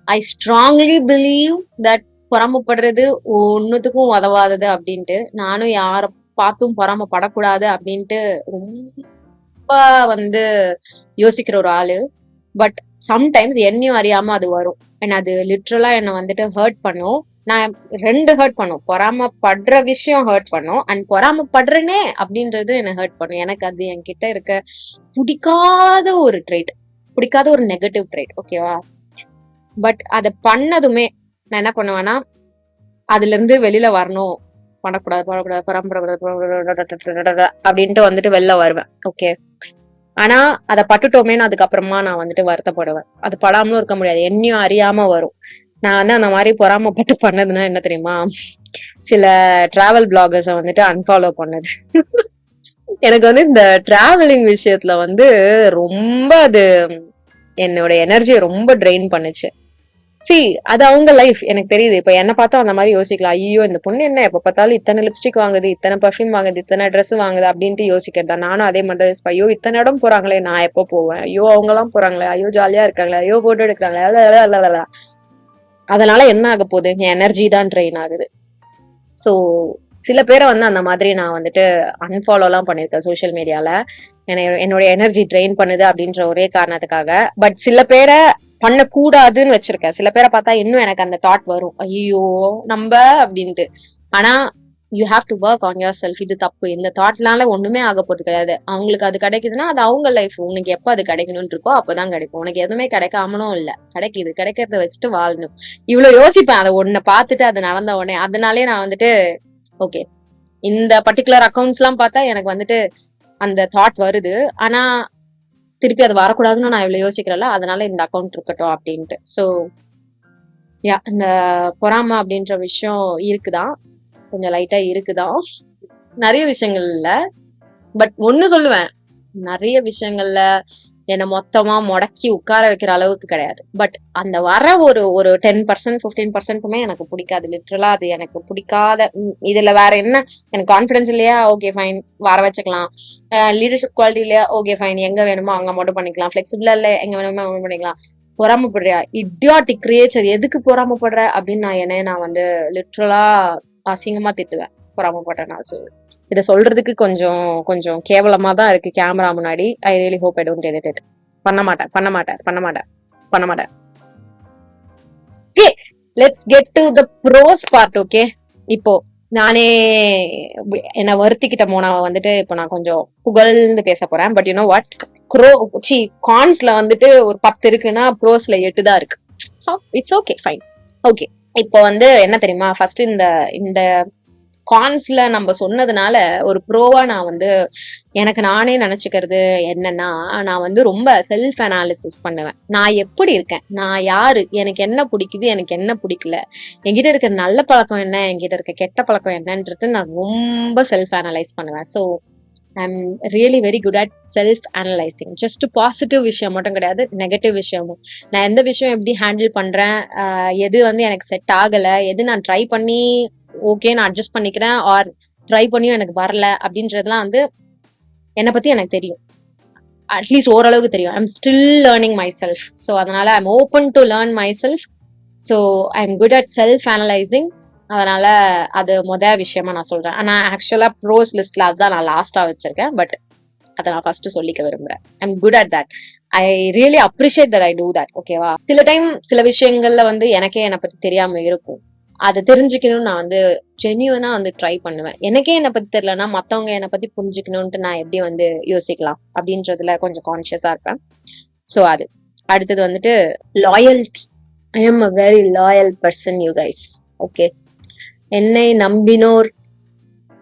ஐ ஸ்ட்ராங்லி பிலீவ் தட் பொறாமைப்படுறது ஒண்ணுத்துக்கும் உதவாதது அப்படின்ட்டு. நானும் யார பார்த்தும் பொறாமைப்படக்கூடாது அப்படின்ட்டு ரொம்ப வந்து யோசிக்கிற ஒரு ஆளு. பட் சம்டைம்ஸ் என்னையும் அறியாம அது வரும். ஏன்னா அது லிட்ரலா என்ன வந்துட்டு ஹர்ட் பண்ணும். நான் 2 ஹர்ட் பண்ணும். பொறாமைப்படுற விஷயம் ஹர்ட் பண்ணும். அண்ட் பொறாமைப்படுறேனே அப்படின்றது என்ன ஹர்ட் பண்ணும். எனக்கு அது என்கிட்ட இருக்க பிடிக்காத ஒரு ட்ரைட். பிடிக்காத ஒரு நெகட்டிவ் ட்ரைட். ஓகேவா? பட் அத பண்ணதுமே நான் என்ன பண்ணுவேன்னா, அதுல இருந்து வெளியில வரணும். பண்ணக்கூடாது, பண்ணக்கூடாது, பொறாமைப்படக்கூடாது அப்படின்ட்டு வந்துட்டு வெளில வருவேன். ஓகே. ஆனா அத பட்டுட்டோமேன்னு அதுக்கப்புறமா நான் வந்துட்டு வருத்தப்படுவேன். அது படாமலும் இருக்க முடியாது. என்னையும் அறியாம வரும். நான் வந்து அந்த மாதிரி பொறாமப்பட்டு பண்ணதுன்னா என்ன தெரியுமா? சில டிராவல் பிளாகர்ஸ வந்துட்டு அன்ஃபாலோ பண்ணது. எனக்கு வந்து இந்த டிராவலிங் விஷயத்துல வந்து ரொம்ப அது என்னோட எனர்ஜியை ரொம்ப ட்ரெயின் பண்ணுச்சு. சி அது அவங்க லைஃப் எனக்கு தெரியுது. இப்ப என்ன பார்த்தா அந்த மாதிரி யோசிக்கலாம். ஐயோ இந்த பொண்ணு என்ன எப்ப பார்த்தாலும் இத்தனை லிப்ஸ்டிக் வாங்குது, இத்தனை பர்ஃபியூம் வாங்குது, இத்தனை ட்ரெஸ் வாங்குது அப்படின்ட்டு யோசிக்கிறதா. நானும் அதே மாதிரி தான் யோசிப்பேன். ஐயோ இத்தனை இடம் போறாங்களே, நான் எப்போ போவேன்? ஐயோ அவங்க எல்லாம் போறாங்களே, ஐயோ ஜாலியா இருக்காங்களே, ஐயோ போட்டோ எடுக்கிறாங்களே. அதனால என்ன ஆக போகுது? என் எனர்ஜி தான் ட்ரெயின் ஆகுது. ஸோ சில பேரை வந்து அந்த மாதிரி நான் வந்துட்டு அன்ஃபாலோ எல்லாம் பண்ணிருக்கேன் சோசியல் மீடியால. என்னோட எனர்ஜி ட்ரெயின் பண்ணுது அப்படின்ற ஒரே காரணத்துக்காக. பட் சில பேரை பண்ணக்கூடாதுன்னு வச்சிருக்கேன். சில பேரை பார்த்தா இன்னும் எனக்கு அந்த தாட் வரும். ஐயோ நம்ம அப்படின்ட்டு. ஆனா you have to work on your self. இது தப்பு. இந்த தாட்னால ஒண்ணுமே ஆக போறது கிடையாது. அவங்களுக்கு அது கிடைக்குதுன்னா அது அவங்க லைஃப். உனக்கு எப்ப அது கிடைக்கணும்னு இருக்கோ அப்பதான் கிடைக்கும். உனக்கு எதுவுமே கிடைக்காமலும் இல்ல. கிடைக்குது. கிடைக்கிறத வச்சுட்டு வாழணும். இவ்வளவு யோசிப்பேன். அதை ஒன்ன பார்த்துட்டு அது நடந்த உடனே. அதனாலே நான் வந்துட்டு ஓகே இந்த பர்டிகுலர் அக்கௌண்ட்ஸ் எல்லாம் பார்த்தா எனக்கு வந்துட்டு அந்த தாட் வருது. ஆனா திருப்பி அது வரக்கூடாதுன்னு நான் இவ்வளவு யோசிக்கிறேன்ல, அதனால இந்த அக்கௌண்ட் இருக்கட்டும் அப்படின்ட்டு. ஸோ யா இந்த பொறாமை அப்படின்ற விஷயம் இருக்குதான். கொஞ்சம் லைட்டா இருக்குதான். நிறைய விஷயங்கள் இல்ல. பட் ஒண்ணு சொல்லுவேன். நிறைய விஷயங்கள்ல என்ன மொத்தமா முடக்கி உட்கார வைக்கிற அளவுக்கு கிடையாது. பட் அந்த வர ஒரு 10% 15%மே எனக்கு பிடிக்காது. லிட்ரலா அது எனக்கு பிடிக்காத. இதுல வேற என்ன? எனக்கு கான்பிடன்ஸ் இல்லையா? ஓகே ஃபைன், வர வச்சுக்கலாம். லீடர்ஷிப் குவாலிட்டி இல்லையா? ஓகே ஃபைன், எங்க வேணுமோ அங்க மட்டும் பண்ணிக்கலாம். ஃபிளெக்சிபிளா இல்ல, எங்க வேணுமோ அங்க பண்ணிக்கலாம். பொறாமப்படுறியா? இடியாட்டிக் கிரியேச்சர், எதுக்கு பொறாமப்படுற அப்படின்னு நான் வந்து லிட்ரலா அசிங்கமா திட்டுவேன். பொறாமப்படுறேன் நான். இதை சொல்றதுக்கு கொஞ்சம் கொஞ்சம் கேவலமா தான் இருக்கு கேமரா முன்னாடி. I really hope I don't edit it. பண்ண மாட்டேன். Okay, let's get to the pros part. Okay, இப்போ நானே என்ன வருத்திக்கிட்ட மோனாவை வந்துட்டு இப்போ நான் கொஞ்சம் புகழ்ந்து பேச போறேன். பட் யூ நோ வாட், கான்ஸ்ல வந்துட்டு ஒரு 10 இருக்குன்னா ப்ரோஸ்ல 8 தான் இருக்கு. It's okay fine. ஓகே, இப்போ வந்து என்ன தெரியுமா, ஃபர்ஸ்ட் இந்த இந்த கான்ஸ்ல நம்ம சொன்னதுனால ஒரு ப்ரோவா நான் வந்து எனக்கு நானே நினைச்சுக்கிறது என்னன்னா, நான் வந்து ரொம்ப செல்ஃப் அனாலிசிஸ் பண்ணுவேன். நான் எப்படி இருக்கேன், நான் யாரு, எனக்கு என்ன பிடிக்குது, எனக்கு என்ன பிடிக்கல, என்கிட்ட இருக்க நல்ல பழக்கம் என்ன, என்கிட்ட இருக்க கெட்ட பழக்கம் என்னன்றது நான் ரொம்ப செல்ஃப் அனலைஸ் பண்ணுவேன். So I'm really very good at self analysing. Just positive விஷயம் மட்டும் கிடையாது, நெகட்டிவ் விஷயமும். நான் எந்த விஷயம் எப்படி ஹேண்டில் பண்றேன், எது வந்து எனக்கு செட் ஆகலை, எது நான் ட்ரை பண்ணி ஓகே நான் அட்ஜஸ்ட் பண்ணிக்கிறேன், ஆர் ட்ரை பண்ணியும் எனக்கு வரல அப்படின்றதுலாம் வந்து என்னை பத்தி எனக்கு தெரியும். அட்லீஸ்ட் ஓரளவுக்கு தெரியும். I'm still learning myself. So அதனால I'm open to learn myself. So I'm good at self analysing. அதனால அது விஷயமா நான் சொல்றேன். நான் ஆக்சுவலா ப்ரோஸ் லிஸ்ட்ல அதுதான் நான் லாஸ்டா வச்சிருக்கேன். பட் அதை நான் ஃபர்ஸ்ட் சொல்லிக்க விரும்புறேன். I'm good at that. I really appreciate that I do that. ஓகேவா? சில டைம் சில விஷயங்கள்ல வந்து எனக்கே என்னை பத்தி தெரியாம இருக்கும். அதை தெரிஞ்சுக்கணும்னு நான் வந்து ஜென்யூனா வந்து ட்ரை பண்ணுவேன். எனக்கே என்னை பத்தி தெரியலன்னா மத்தவங்க என்னை பத்தி புரிஞ்சுக்கணும்ட்டு நான் எப்படி வந்து யோசிக்கலாம் அப்படின்றதுல கொஞ்சம் கான்சியஸா இருப்பேன். ஸோ அது அடுத்தது வந்துட்டு loyalty. I am a very loyal person you guys. Okay, என்னை நம்பினோர்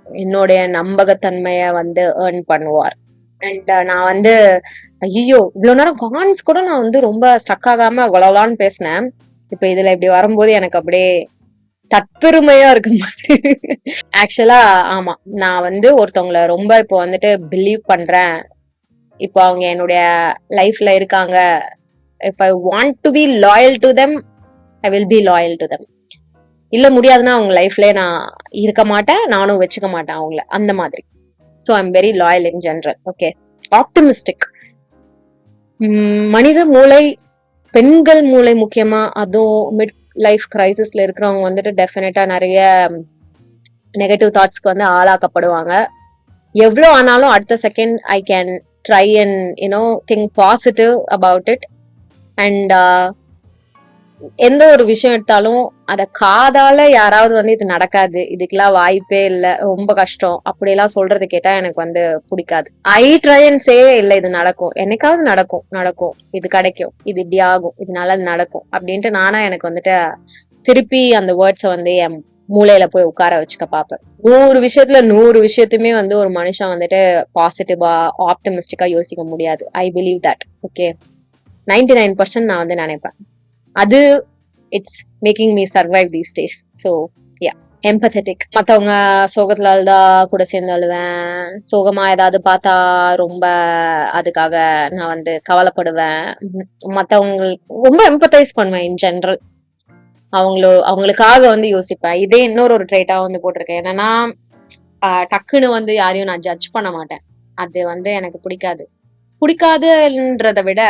என்னுடைய நம்பகத்தன்மைய வந்து ஏர்ன் பண்ணுவார். அண்ட் நான் வந்து ஐயோ இவ்வளவு நேரம் கான்ஸ் கூட நான் வந்து ரொம்ப ஸ்டக் ஆகாம வளவலான்னு பேசினேன். இப்ப இதுல இப்படி வரும்போது எனக்கு அப்படியே தற்பெருமையா இருக்கு மாதிரி. ஆக்சுவலா ஆமா, நான் வந்து ஒருத்தவங்களை ரொம்ப இப்போ வந்துட்டு பிலீவ் பண்றேன். இப்போ அவங்க என்னுடைய லைஃப்ல இருக்காங்க. If I want to be loyal to them, I will be loyal to them. இல்ல முடியாதுன்னா அவங்க லைஃப்ல நான் இருக்க மாட்டேன், நானும் வச்சுக்க மாட்டேன் அவங்கள, அந்த மாதிரி. So I am very loyal in general. Okay, optimistic. மனித மூளை, பெண்கள் மூளை முக்கியமா, அதுவும் மிட் லைஃப் கிரைசிஸ்ல இருக்கிறவங்க வந்துட்டு டெஃபினட்டா நிறைய நெகட்டிவ் தாட்ஸ்க்கு வந்து ஆளாக்கப்படுவாங்க. எவ்வளோ ஆனாலும் அடுத்த second I can try and think positive about it. And எந்த ஒரு விஷயம் எடுத்தாலும் அத காதால யாராவது வந்து இது நடக்காது, இதுக்கெல்லாம் வாய்ப்பே இல்லை, ரொம்ப கஷ்டம் அப்படியெல்லாம் சொல்றது கேட்டா எனக்கு வந்து பிடிக்காது. ஐ ட்ரை அண்ட் சே இல்ல இது நடக்கும், என்னைக்காவது நடக்கும், நடக்கும், இது கிடைக்கும், இது இப்படி ஆகும், இதனால அது நடக்கும் அப்படின்ட்டு நானா எனக்கு வந்துட்டு திருப்பி அந்த வேர்ட்ஸை வந்து என் மூளையில போய் உட்கார வச்சுக்க பார்ப்பேன். 100 விஷயத்துல 100 விஷயத்தையுமே வந்து ஒரு மனுஷன் வந்துட்டு பாசிட்டிவா ஆப்டிமிஸ்டிக்கா யோசிக்க முடியாது. I believe that. ஓகே, 99% நான் வந்து நினைப்பேன். அது it's making me survive these days. So yeah, empathetic. மற்றவங்க சோகத்துல அழுதா கூட சேர்ந்து அழுவேன். சோகமா ஏதாவது பார்த்தா ரொம்ப அதுக்காக நான் வந்து கவலைப்படுவேன். மற்றவங்களுக்கு ரொம்ப எம்பத்தைஸ் பண்ணுவேன் இன் ஜென்ரல். அவங்களுக்காக வந்து யோசிப்பேன். இதே இன்னொரு ஒரு ட்ரேட்டா வந்து போட்டிருக்கேன். என்னன்னா டக்குன்னு வந்து யாரையும் நான் ஜட்ஜ் பண்ண மாட்டேன். அது வந்து எனக்கு பிடிக்காதுன்றத விட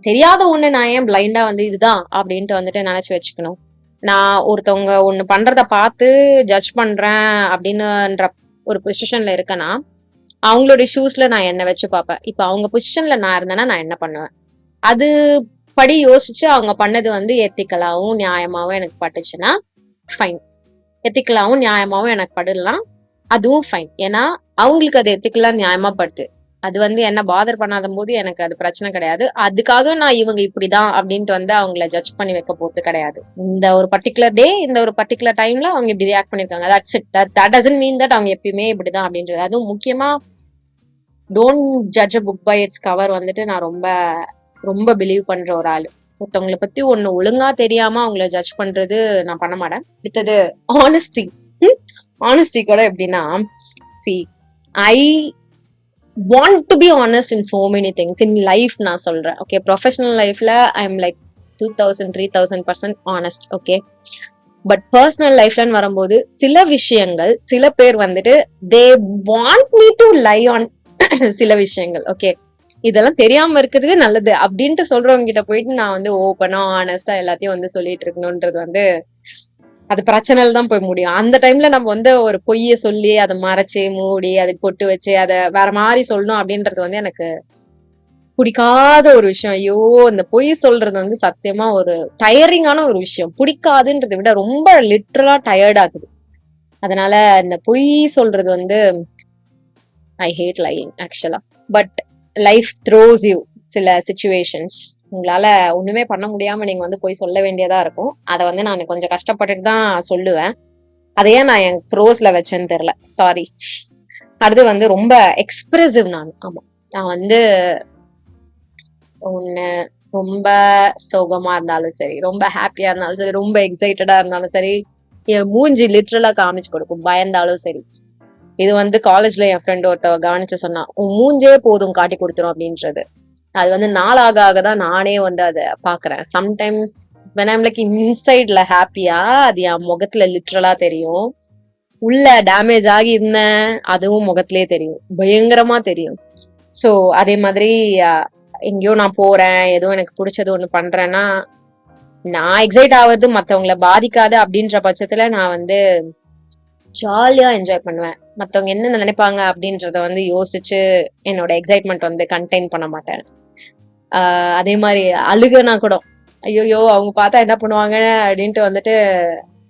தெரியாத ஒண்ணு நான் ஏன் பிளைண்டா வந்து இதுதான் அப்படின்ட்டு வந்துட்டு நினைச்சு வச்சுக்கணும். நான் ஒருத்தவங்க ஒண்ணு பண்றத பார்த்து ஜட்ஜ் பண்றேன் அப்படின்னுன்ற ஒரு பொசிஷன்ல இருக்கேன்னா அவங்களோட ஷூஸ்ல நான் என்ன வச்சு பார்ப்பேன். இப்ப அவங்க பொசிஷன்ல நான் இருந்தேன்னா நான் என்ன பண்ணுவேன், அது படி யோசிச்சு அவங்க பண்ணது வந்து எத்திக்கலாவும் நியாயமாவும் எனக்கு பட்டுச்சுன்னா ஃபைன். எத்திக்கலாவும் நியாயமாவும் எனக்கு படலாம், அதுவும் ஃபைன். ஏன்னா அவங்களுக்கு அது எத்திக்கலா நியாயமா படுது, அது வந்து என்ன பாதர் பண்ணாத போது எனக்கு அது பிரச்சனை கிடையாது. அதுக்காக நான் இவங்க இப்படிதான் அப்படின்ட்டு வந்து அவங்கள ஜட்ஜ் பண்ணி வைக்க போறது கிடையாது. இந்த ஒரு பர்டிகுலர் டே, இந்த ஒரு பர்டிகுலர் டைம்ல அவங்க இப்படி ரியாக்ட் பண்ணிருக்காங்க, that's it. That doesn't mean that அவங்க எப்பயுமே இப்படிதான் அப்படின்றது. அதுவும் முக்கியமா don't judge a book by its cover வந்துட்டு நான் ரொம்ப ரொம்ப பிலீவ் பண்ற ஒரு ஆளு. ஒருத்தவங்களை பத்தி ஒண்ணு ஒழுங்கா தெரியாம அவங்கள ஜட்ஜ் பண்றது நான் பண்ண மாட்டேன். அடுத்தது ஆனஸ்டி. ஆனஸ்டி கூட எப்படின்னா, C I want to be honest in so many things in life. நான் சொல்றேன். ஓகே, ப்ரொஃபஷனல் லைஃப்ல I am like 2000-3000% honest. Okay, but personal லைஃப்லன்னு வரும்போது சில விஷயங்கள் சில பேர் வந்துட்டு they want me to lie on சில விஷயங்கள். ஓகே, இதெல்லாம் தெரியாம இருக்கிறது நல்லது அப்படின்ட்டு சொல்றவங்க கிட்ட போயிட்டு நான் வந்து ஓப்பனா ஆனஸ்டா எல்லாத்தையும் வந்து சொல்லிட்டு இருக்கணும்ன்றது வந்து அது பிரச்சனையில தான் போய் முடியும். அந்த டைம்ல நம்ம வந்து ஒரு பொய்ய சொல்லி அதை மறைச்சு மூடி அதுக்கு பொட்டு வச்சு அதை வேற மாதிரி சொல்லணும் அப்படின்றது வந்து எனக்கு பிடிக்காத ஒரு விஷயம். ஐயோ, இந்த பொய் சொல்றது வந்து சத்தியமா ஒரு டயரிங்கான ஒரு விஷயம். பிடிக்காதுன்றதை விட ரொம்ப லிட்டரலா டயர்ட் ஆகுது. அதனால இந்த பொய் சொல்றது வந்து ஐ ஹேட் லையிங் ஆக்சுவலா. பட் லைஃப் த்ரோஸ் யூ சில சிச்சுவேஷன்ஸ், உங்களால ஒண்ணுமே பண்ண முடியாம நீங்க வந்து போய் சொல்ல வேண்டியதா இருக்கும். அதை வந்து நான் கொஞ்சம் கஷ்டப்பட்டுட்டு தான் சொல்லுவேன். அதையே நான் என் ப்ரோஸ்ல வச்சேன்னு தெரியல, சாரி. அடுத்து வந்து ரொம்ப எக்ஸ்பிரசிவ் நான். ஆமா, நான் வந்து ஒண்ணு ரொம்ப சோகமா இருந்தாலும் சரி, ரொம்ப ஹாப்பியா இருந்தாலும் சரி, ரொம்ப எக்ஸைட்டடா இருந்தாலும் சரி, என் மூஞ்சி லிட்ரலா காமிச்சு கொடுக்கும். பயந்தாலும் சரி. இது வந்து காலேஜ்ல என் ஃப்ரெண்ட் ஒருத்தவ கவனிச்சு சொன்னா, உன் மூஞ்சே போதும் காட்டி கொடுத்துரும் அப்படின்றது. அது வந்து நாளாக ஆகதான் நானே வந்து அதை பாக்குறேன். சம்டைம்ஸ் when I'm like இன்சைட்ல ஹாப்பியா அது என் முகத்துல லிட்ரலா தெரியும். உள்ள டேமேஜ் ஆகி இருந்தேன், அதுவும் முகத்திலே தெரியும், பயங்கரமா தெரியும். சோ அதே மாதிரி எங்கேயோ நான் போறேன், ஏதோ எனக்கு பிடிச்சது ஒண்ணு பண்றேன்னா நான் எக்ஸைட் ஆகுறது மத்தவங்களை பாதிக்காது அப்படின்ற பட்சத்துல நான் வந்து ஜாலியா என்ஜாய் பண்ணுவேன். மத்தவங்க என்ன நினைப்பாங்க அப்படின்றத வந்து யோசிச்சு என்னோட எக்ஸைட்மெண்ட் வந்து கண்டெயின் பண்ண மாட்டேன். அதே மாதிரி அழுகனா கூட ஐயோயோ அவங்க பார்த்தா என்ன பண்ணுவாங்க அப்படின்ட்டு வந்துட்டு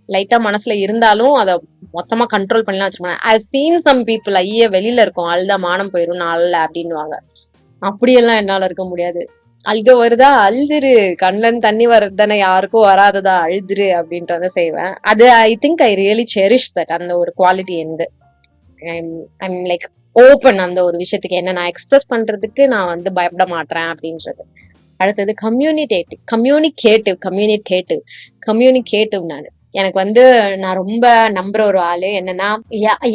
லைட்டா மனசுல இருந்தாலும் அதை மொத்தமா கண்ட்ரோல் பண்ணலாம் வச்சிருக்கேன். ஐ சீன் சம் பீப்புள் ஐய வெளியில இருக்கும் அழுதா மானம் போயிரும் நாள்ல அப்படின்னுவாங்க. அப்படியெல்லாம் என்னால இருக்க முடியாது. அழுக வருதா அழுதுரு, கண்ணுல தண்ணி வர்றது தானே, யாருக்கும் வராததா அழுதுரு அப்படின்றத செய்வேன். அது ஐ think I really cherish that. அந்த ஒரு குவாலிட்டி எந்த ஐம் லைக் ஓப்பன் அந்த ஒரு விஷயத்துக்கு என்ன நான் எக்ஸ்பிரஸ் பண்றதுக்கு நான் வந்து பயப்பட மாட்டேன் அப்படின்றது. அடுத்தது கம்யூனிகேட்டிவ் நான் எனக்கு வந்து நான் ரொம்ப நம்புற ஒரு ஆளு. என்னன்னா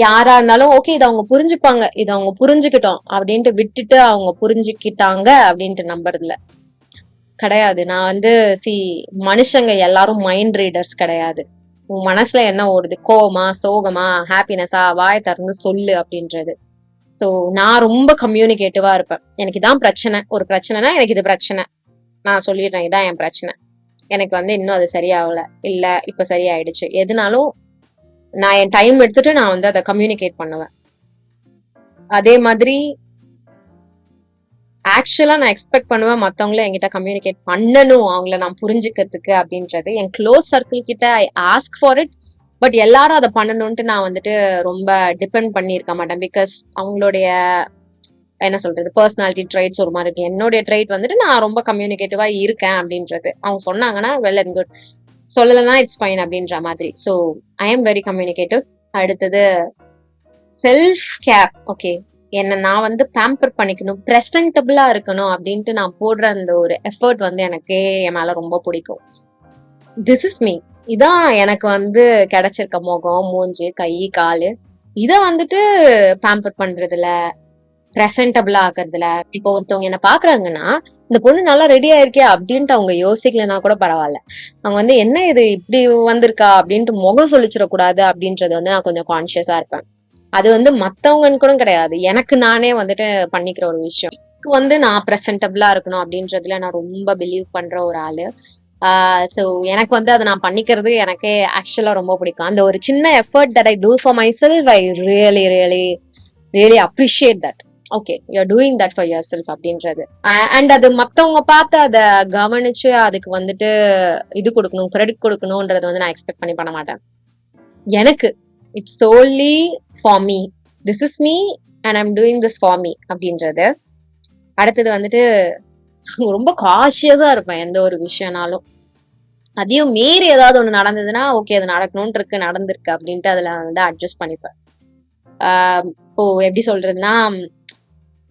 யாரா இருந்தாலும் ஓகே இதை அவங்க புரிஞ்சுப்பாங்க, இதை அவங்க புரிஞ்சுக்கிட்டோம் அப்படின்ட்டு விட்டுட்டு அவங்க புரிஞ்சுக்கிட்டாங்க அப்படின்ட்டு நம்புறதுல கிடையாது. நான் வந்து சி மனுஷங்க எல்லாரும் மைண்ட் ரீடர்ஸ் கிடையாது. உன் மனசுல என்ன ஓடுது, கோவமா, சோகமா, ஹாப்பினஸா, வாய் திறந்து சொல்லு அப்படின்றது. ஸோ நான் ரொம்ப கம்யூனிகேட்டிவா இருப்பேன். எனக்கு இதான் பிரச்சனை, ஒரு பிரச்சனைனா எனக்கு இது பிரச்சனை, நான் சொல்லிடுறேன் இதான் என் பிரச்சனை, எனக்கு வந்து இன்னும் அது சரியாகல, இல்ல இப்ப சரியாயிடுச்சு, எதுனாலும் நான் என் டைம் எடுத்துட்டு நான் வந்து அதை கம்யூனிகேட் பண்ணுவேன். அதே மாதிரி ஆக்சுவலா நான் எக்ஸ்பெக்ட் பண்ணுவேன் மத்தவங்கள என்கிட்ட கம்யூனிகேட் பண்ணணும், அவங்கள நான் புரிஞ்சுக்கிறதுக்கு அப்படின்றது. என் க்ளோஸ் சர்க்கிள் கிட்ட I ask for it. But எல்லாரும் அதை பண்ணணும்ட்டு நான் வந்துட்டு ரொம்ப டிபெண்ட் பண்ணியிருக்க மாட்டேன். பிகாஸ் அவங்களுடைய என்ன சொல்றது பர்சனாலிட்டி ட்ரைட்ஸ் ஒரு மாதிரி இருக்கு. என்னுடைய ட்ரைட் வந்துட்டு நான் ரொம்ப கம்யூனிகேட்டிவா இருக்கேன் அப்படின்றது. அவங்க சொன்னாங்கன்னா வெல் அண்ட் குட், சொல்லலைன்னா இட்ஸ் ஃபைன் அப்படின்ற மாதிரி. So I am very communicative. அடுத்தது செல்ஃப் கேர். ஓகே, என்ன நான் வந்து பேம்பர் பண்ணிக்கணும், ப்ரெசன்டபிளா இருக்கணும் அப்படின்ட்டு நான் போடுற அந்த ஒரு எஃபர்ட் வந்து எனக்கு என் மேல ரொம்ப பிடிக்கும். This is me. இதான் எனக்கு வந்து கிடைச்சிருக்க முகம், மூஞ்சு, கை, காலு. இத வந்துட்டு பேம்பர் பண்றதுல, ப்ரெசன்டபிளா ஆக்குறதுல. இப்போ ஒருத்தவங்க என்ன பாக்குறாங்கன்னா, இந்த பொண்ணு நல்லா ரெடி ஆயிருக்கே அப்படின்ட்டு அவங்க யோசிக்கலன்னா கூட பரவாயில்ல. அவங்க வந்து என்ன இது இப்படி வந்திருக்கா அப்படின்ட்டு முகம் சொல்லிச்சிடக்கூடாது அப்படின்றது வந்து நான் கொஞ்சம் கான்சியஸா இருப்பேன். அது வந்து மத்தவங்கன்னு கூட கிடையாது, எனக்கு நானே வந்துட்டு பண்ணிக்கிற ஒரு விஷயம். எனக்கு வந்து நான் ப்ரெசன்டபிளா இருக்கணும் அப்படின்றதுல நான் ரொம்ப பிலீவ் பண்ற ஒரு ஆளு. ஸோ எனக்கு வந்து அதை நான் பண்ணிக்கிறது எனக்கே ஆக்சுவலா ரொம்ப பிடிக்கும். அந்த ஒரு சின்ன effort that I do for myself, I really really really appreciate that. Okay, you're doing that for yourself அப்படின்றது. அண்ட் அது மத்தவங்க பார்த்து அதை கவனிச்சு அதுக்கு வந்துட்டு இது கொடுக்கணும், கிரெடிட் கொடுக்கணும்ன்றது வந்து நான் எக்ஸ்பெக்ட் பண்ண மாட்டேன். எனக்கு it's solely for me, this is me and I'm doing this for me அப்படின்றது. அடுத்தது வந்துட்டு ரொம்ப காஷியஸா இருப்பேன் எந்த ஒரு விஷயம்னாலும். அதையும் மீறி ஏதாவது ஒண்ணு நடந்ததுன்னா ஓகே, அது நடக்கணும்னு இருக்கு, நடந்திருக்கு அப்படின்ட்டு அதுல வந்து அட்ஜஸ்ட் பண்ணிப்பேன். இப்போ எப்படி சொல்றதுன்னா,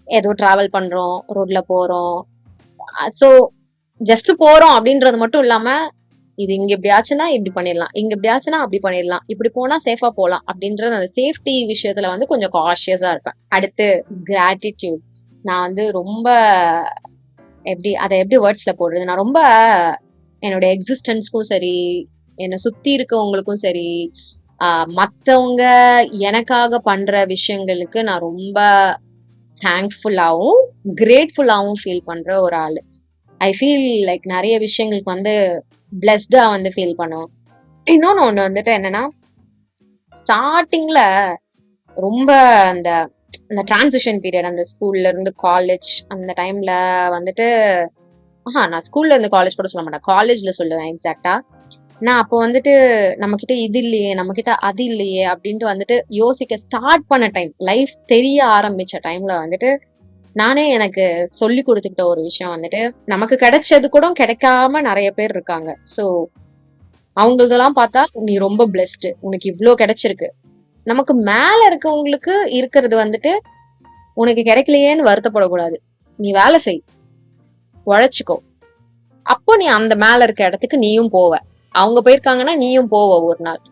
ஏதோ டிராவல் பண்றோம், ரோட்ல போறோம், ஸோ ஜஸ்ட் போறோம் அப்படின்றது மட்டும் இல்லாம, இது இங்க இப்படி ஆச்சுன்னா இப்படி பண்ணிடலாம், இங்க இப்படி ஆச்சுன்னா அப்படி பண்ணிடலாம், இப்படி போனா சேஃபா போலாம் அப்படின்றது அந்த சேஃப்டி விஷயத்துல வந்து கொஞ்சம் காஷியஸா இருப்பேன். அடுத்து கிராட்டிடியூட். நான் வந்து ரொம்ப அதை எப்படி வேர்ட்ஸ்ல போடுறது, நான் ரொம்ப என்னோட எக்ஸிஸ்டன்ஸ்க்கும் சரி, என்னை சுத்தி இருக்கவங்களுக்கும் சரி, மத்தவங்க எனக்காக பண்ற விஷயங்களுக்கு நான் ரொம்ப தேங்க்ஃபுல்லாவும் கிரேட்ஃபுல்லாவும் ஃபீல் பண்ற ஒரு ஆளு. ஐ ஃபீல் லைக் நிறைய விஷயங்களுக்கு வந்து பிளெஸ்டா வந்து ஃபீல் பண்ணுவேன். இன்னொன்னு ஒண்ணு வந்துட்டு என்னன்னா, ஸ்டார்டிங்ல ரொம்ப அந்த அந்த டிரான்சிஷன் பீரியட், அந்த ஸ்கூல்ல இருந்து காலேஜ் அந்த டைம்ல வந்துட்டு, நான் ஸ்கூல்ல இருந்து காலேஜ் கூட சொல்ல மாட்டேன், காலேஜ்ல சொல்லுவேன் எக்ஸாக்டா. நான் அப்போ வந்துட்டு நம்ம கிட்ட இது இல்லையே, நம்ம கிட்ட அது இல்லையே அப்படின்ட்டு வந்துட்டு யோசிக்க ஸ்டார்ட் பண்ண டைம், லைஃப் தெரிய ஆரம்பிச்ச டைம்ல வந்துட்டு நானே எனக்கு சொல்லி கொடுத்துக்கிட்ட ஒரு விஷயம் வந்துட்டு, நமக்கு கிடைச்சது கூட கிடைக்காம நிறைய பேர் இருக்காங்க. ஸோ அவங்களதெல்லாம் பார்த்தா நீ ரொம்ப பிளெஸ்டு, உனக்கு இவ்வளோ கிடைச்சிருக்கு. நமக்கு மேல இருக்கவங்களுக்கு இருக்கிறது வந்துட்டு உனக்கு கிடைக்கலையேன்னு வருத்தப்படக்கூடாது. நீ வேலை செய், உழைச்சிக்கோ, அப்போ நீ அந்த மேல இருக்க இடத்துக்கு நீயும் போவ. அவங்க போயிருக்காங்கன்னா நீயும் போவ ஒரு நாள்.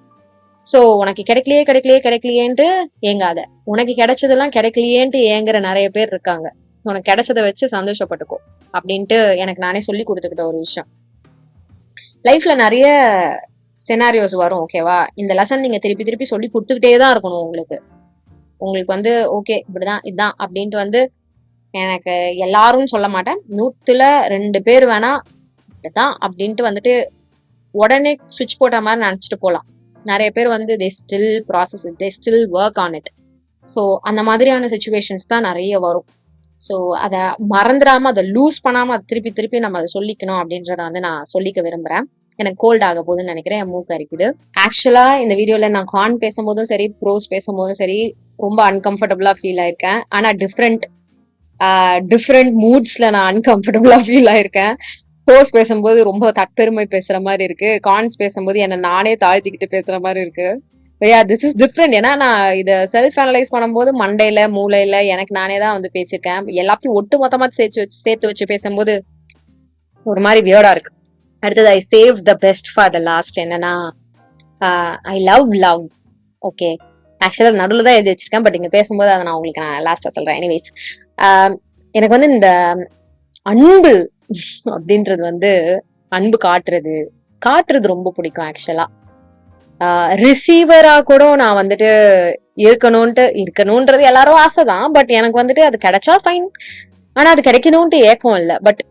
சோ உனக்கு கிடைக்கலையே கிடைக்கலையே கிடைக்கலையேன்ட்டு ஏங்காத. உனக்கு கிடைச்சதெல்லாம் கிடைக்கலையேன்ட்டு ஏங்குற நிறைய பேர் இருக்காங்க. உனக்கு கிடைச்சதை வச்சு சந்தோஷப்பட்டுக்கோ அப்படின்ட்டு எனக்கு நானே சொல்லி கொடுத்துக்கிட்ட ஒரு விஷயம். லைஃப்ல நிறைய சினாரியோஸ் வரும், ஓகேவா? இந்த லெசன் நீங்க திருப்பி திருப்பி சொல்லி கொடுத்துக்கிட்டே தான் இருக்கணும். உங்களுக்கு வந்து ஓகே இப்படிதான் இதுதான் அப்படின்ட்டு வந்து எனக்கு எல்லாரும் சொல்ல மாட்டேன், 100ல் 2 பேர் வேணா இப்படிதான் அப்படின்ட்டு வந்துட்டு உடனே சுவிட்ச் போட்ட மாதிரி நினைச்சிட்டு போகலாம். நிறைய பேர் வந்து they still process it, they still work on it. So அந்த மாதிரியான சுச்சுவேஷன்ஸ் தான் நிறைய வரும். ஸோ அதை மறந்துடாம, அதை லூஸ் பண்ணாம அதை திருப்பி திருப்பி நம்ம அதை சொல்லிக்கணும் அப்படின்றத வந்து நான் சொல்லிக்க விரும்புறேன். எனக்கு கோல்ட் ஆக போகுதுன்னு நினைக்கிறேன், என் மூக்கு அரிக்குது. ஆக்சுவலா இந்த வீடியோல நான் கான் பேசும்போதும் சரி, ப்ரோஸ் பேசும்போதும் சரி, ரொம்ப அன்கம்ஃபர்டபுளா ஃபீல் ஆயிருக்கேன். ஆனா டிஃப்ரெண்ட் மூட்ஸ்ல நான் அன்கம்ஃபர்டபுளா ஃபீல் ஆயிருக்கேன். ப்ரோஸ் பேசும்போது ரொம்ப தற்பெருமை பேசுற மாதிரி இருக்கு, கான்ஸ் பேசும்போது என்ன நானே தாழ்த்திக்கிட்டு பேசுற மாதிரி இருக்கு. This is different. ஏன்னா நான் இதை செல்ஃப் அனலைஸ் பண்ணும்போது மண்டையில மூளையில எனக்கு நானே தான் வந்து பேசியிருக்கேன். எல்லாத்தையும் ஒட்டு மொத்தமா சேர்த்து வச்சு பேசும்போது ஒரு மாதிரி வியர்டா இருக்கு. அடுத்தது ஐ save the best for the last. என்னன்னா, ஐ லவ். ஓகே, ஆக்சுவலா நடுவில் தான் எழுதி வச்சிருக்கேன், பட் இங்க பேசும்போது அதை நான் உங்களுக்கு லாஸ்டா சொல்றேன். எனிவேஸ், எனக்கு வந்து இந்த அன்பு அப்படின்றது வந்து அன்பு காட்டுறது ரொம்ப பிடிக்கும் ஆக்சுவலா. ரிசீவரா கூட நான் வந்துட்டு இருக்கணும்ன்றது எல்லாரும் ஆசைதான். பட் எனக்கு வந்துட்டு அது கிடைச்சா ஃபைன். ஆனா அது கிடைக்கணும்ட்டு ஏக்கம் இல்ல. பட்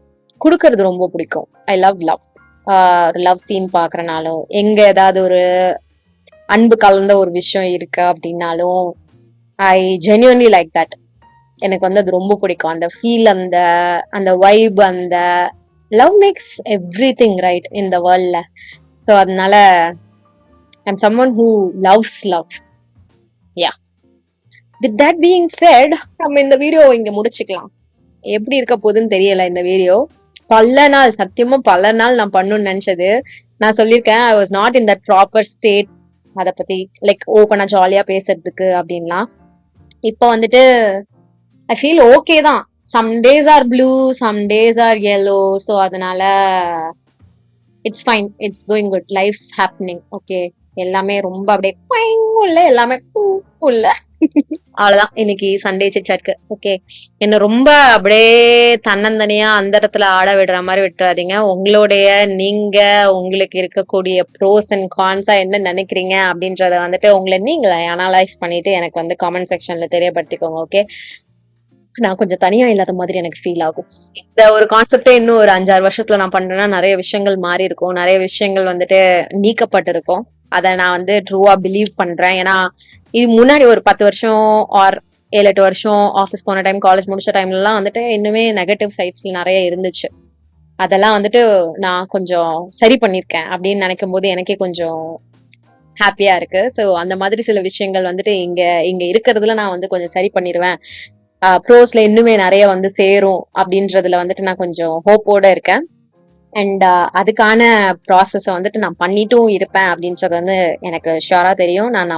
குடுக்கறது ரொம்ப பிடிக்கும். I love love. Love scene பாக்குறனாலும், எங்க ஏதாவது ஒரு அன்பு கலந்த ஒரு விஷயம் இருக்கு அப்படின்னாலும், ஐ ஜென்யூன்லி லைக் தட். எனக்கு வந்து அது ரொம்ப பிடிக்கும். அந்த ஃபீல், அந்த அந்த வைப், அந்த love makes everything right in the வேர்ல்ட்ல. ஸோ அதனால I'm someone who loves love. Yeah, with that being said, நம்ம இந்த வீடியோ இங்க முடிச்சுக்கலாம். எப்படி இருக்க போகுதுன்னு தெரியல இந்த வீடியோ. சத்தியமா பல நாள் நான் பண்ணணும்னு நினைச்சது. நான் சொல்லியிருக்கேன், I was not in that proper state அதை பத்தி லைக் ஓப்பனா ஜாலியா பேசுறதுக்கு அப்படின்லாம். இப்போ வந்துட்டு ஐ ஃபீல் ஓகே தான். Some days are blue, some days are yellow. So அதனால it's fine, it's going good, life's happening. Okay, எல்லாமே ரொம்ப அப்படியே இல்ல, எல்லாமே இல்ல. அவ்வளவுதான் இன்னைக்கு சண்டே சிட்சாட்க்கு. ஓகே, என்ன ரொம்ப அப்படியே தன்னந்தனியா அந்த இடத்துல ஆட விடுற மாதிரி விட்டுறாதீங்க. நீங்க உங்களுக்கு இருக்கக்கூடிய ப்ரோஸ் அண்ட் கான்ஸா என்ன நினைக்கிறீங்க அப்படின்றத வந்துட்டு உங்களை நீங்களே அனலைஸ் பண்ணிட்டு எனக்கு வந்து காமெண்ட் செக்ஷன்ல தெரியப்படுத்திக்கோங்க. ஓகே, நான் கொஞ்சம் தனியா இல்லாத மாதிரி எனக்கு ஃபீல் ஆகும். இந்த ஒரு கான்செப்டே இன்னும் ஒரு 5-6 வருஷத்துல நான் பண்றேன்னா நிறைய விஷயங்கள் மாறி இருக்கும், நிறைய விஷயங்கள் வந்துட்டு நீக்கப்பட்டிருக்கும். அதை நான் வந்து ட்ரூவா பிலீவ் பண்றேன். ஏன்னா இது முன்னாடி ஒரு 10 வருஷம் ஆர் 7-8 வருஷம் ஆஃபீஸ் போன டைம், காலேஜ் முடிச்ச டைம்லலாம் வந்துட்டு இன்னுமே நெகட்டிவ் சைட்ஸ்ல நிறைய இருந்துச்சு. அதெல்லாம் வந்துட்டு நான் கொஞ்சம் சரி பண்ணிருக்கேன் அப்படின்னு நினைக்கும் போது எனக்கே கொஞ்சம் ஹாப்பியா இருக்கு. ஸோ அந்த மாதிரி சில விஷயங்கள் வந்துட்டு இங்க இருக்கிறதுல நான் வந்து கொஞ்சம் சரி பண்ணிடுவேன். ப்ரோஸ்ல இன்னுமே நிறைய வந்து சேரும் அப்படின்றதுல வந்துட்டு நான் கொஞ்சம் ஹோப்போட இருக்கேன். அண்ட் அதுக்கான ப்ராசஸை வந்துட்டு நான் பண்ணிட்டும் இருப்பேன் அப்படின்றது வந்து எனக்கு ஷுவரா தெரியும். நான்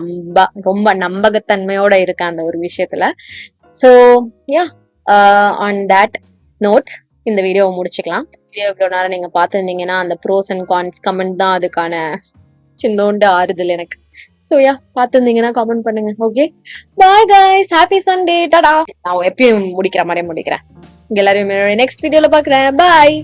ரொம்ப நம்பகத்தன்மையோட இருக்கேன் அந்த ஒரு விஷயத்துல. So yeah, on that note இந்த வீடியோவை முடிச்சுக்கலாம். வீடியோ இவ்வளோ நேரம் நீங்க பார்த்துருந்தீங்கன்னா அந்த ப்ரோஸ் அண்ட் கான்ஸ் கமெண்ட் தான் அதுக்கான சின்னோண்டு ஆறுதல் எனக்கு. ஸோ யா, பார்த்துருந்தீங்கன்னா கமெண்ட் பண்ணுங்க. Okay, bye guys, happy Sunday, Tata. நான் எப்பயும் முடிக்கிற மாதிரியே முடிக்கிறேன். எல்லாரும் நெக்ஸ்ட் வீடியோல பாக்குறேன். பாய்.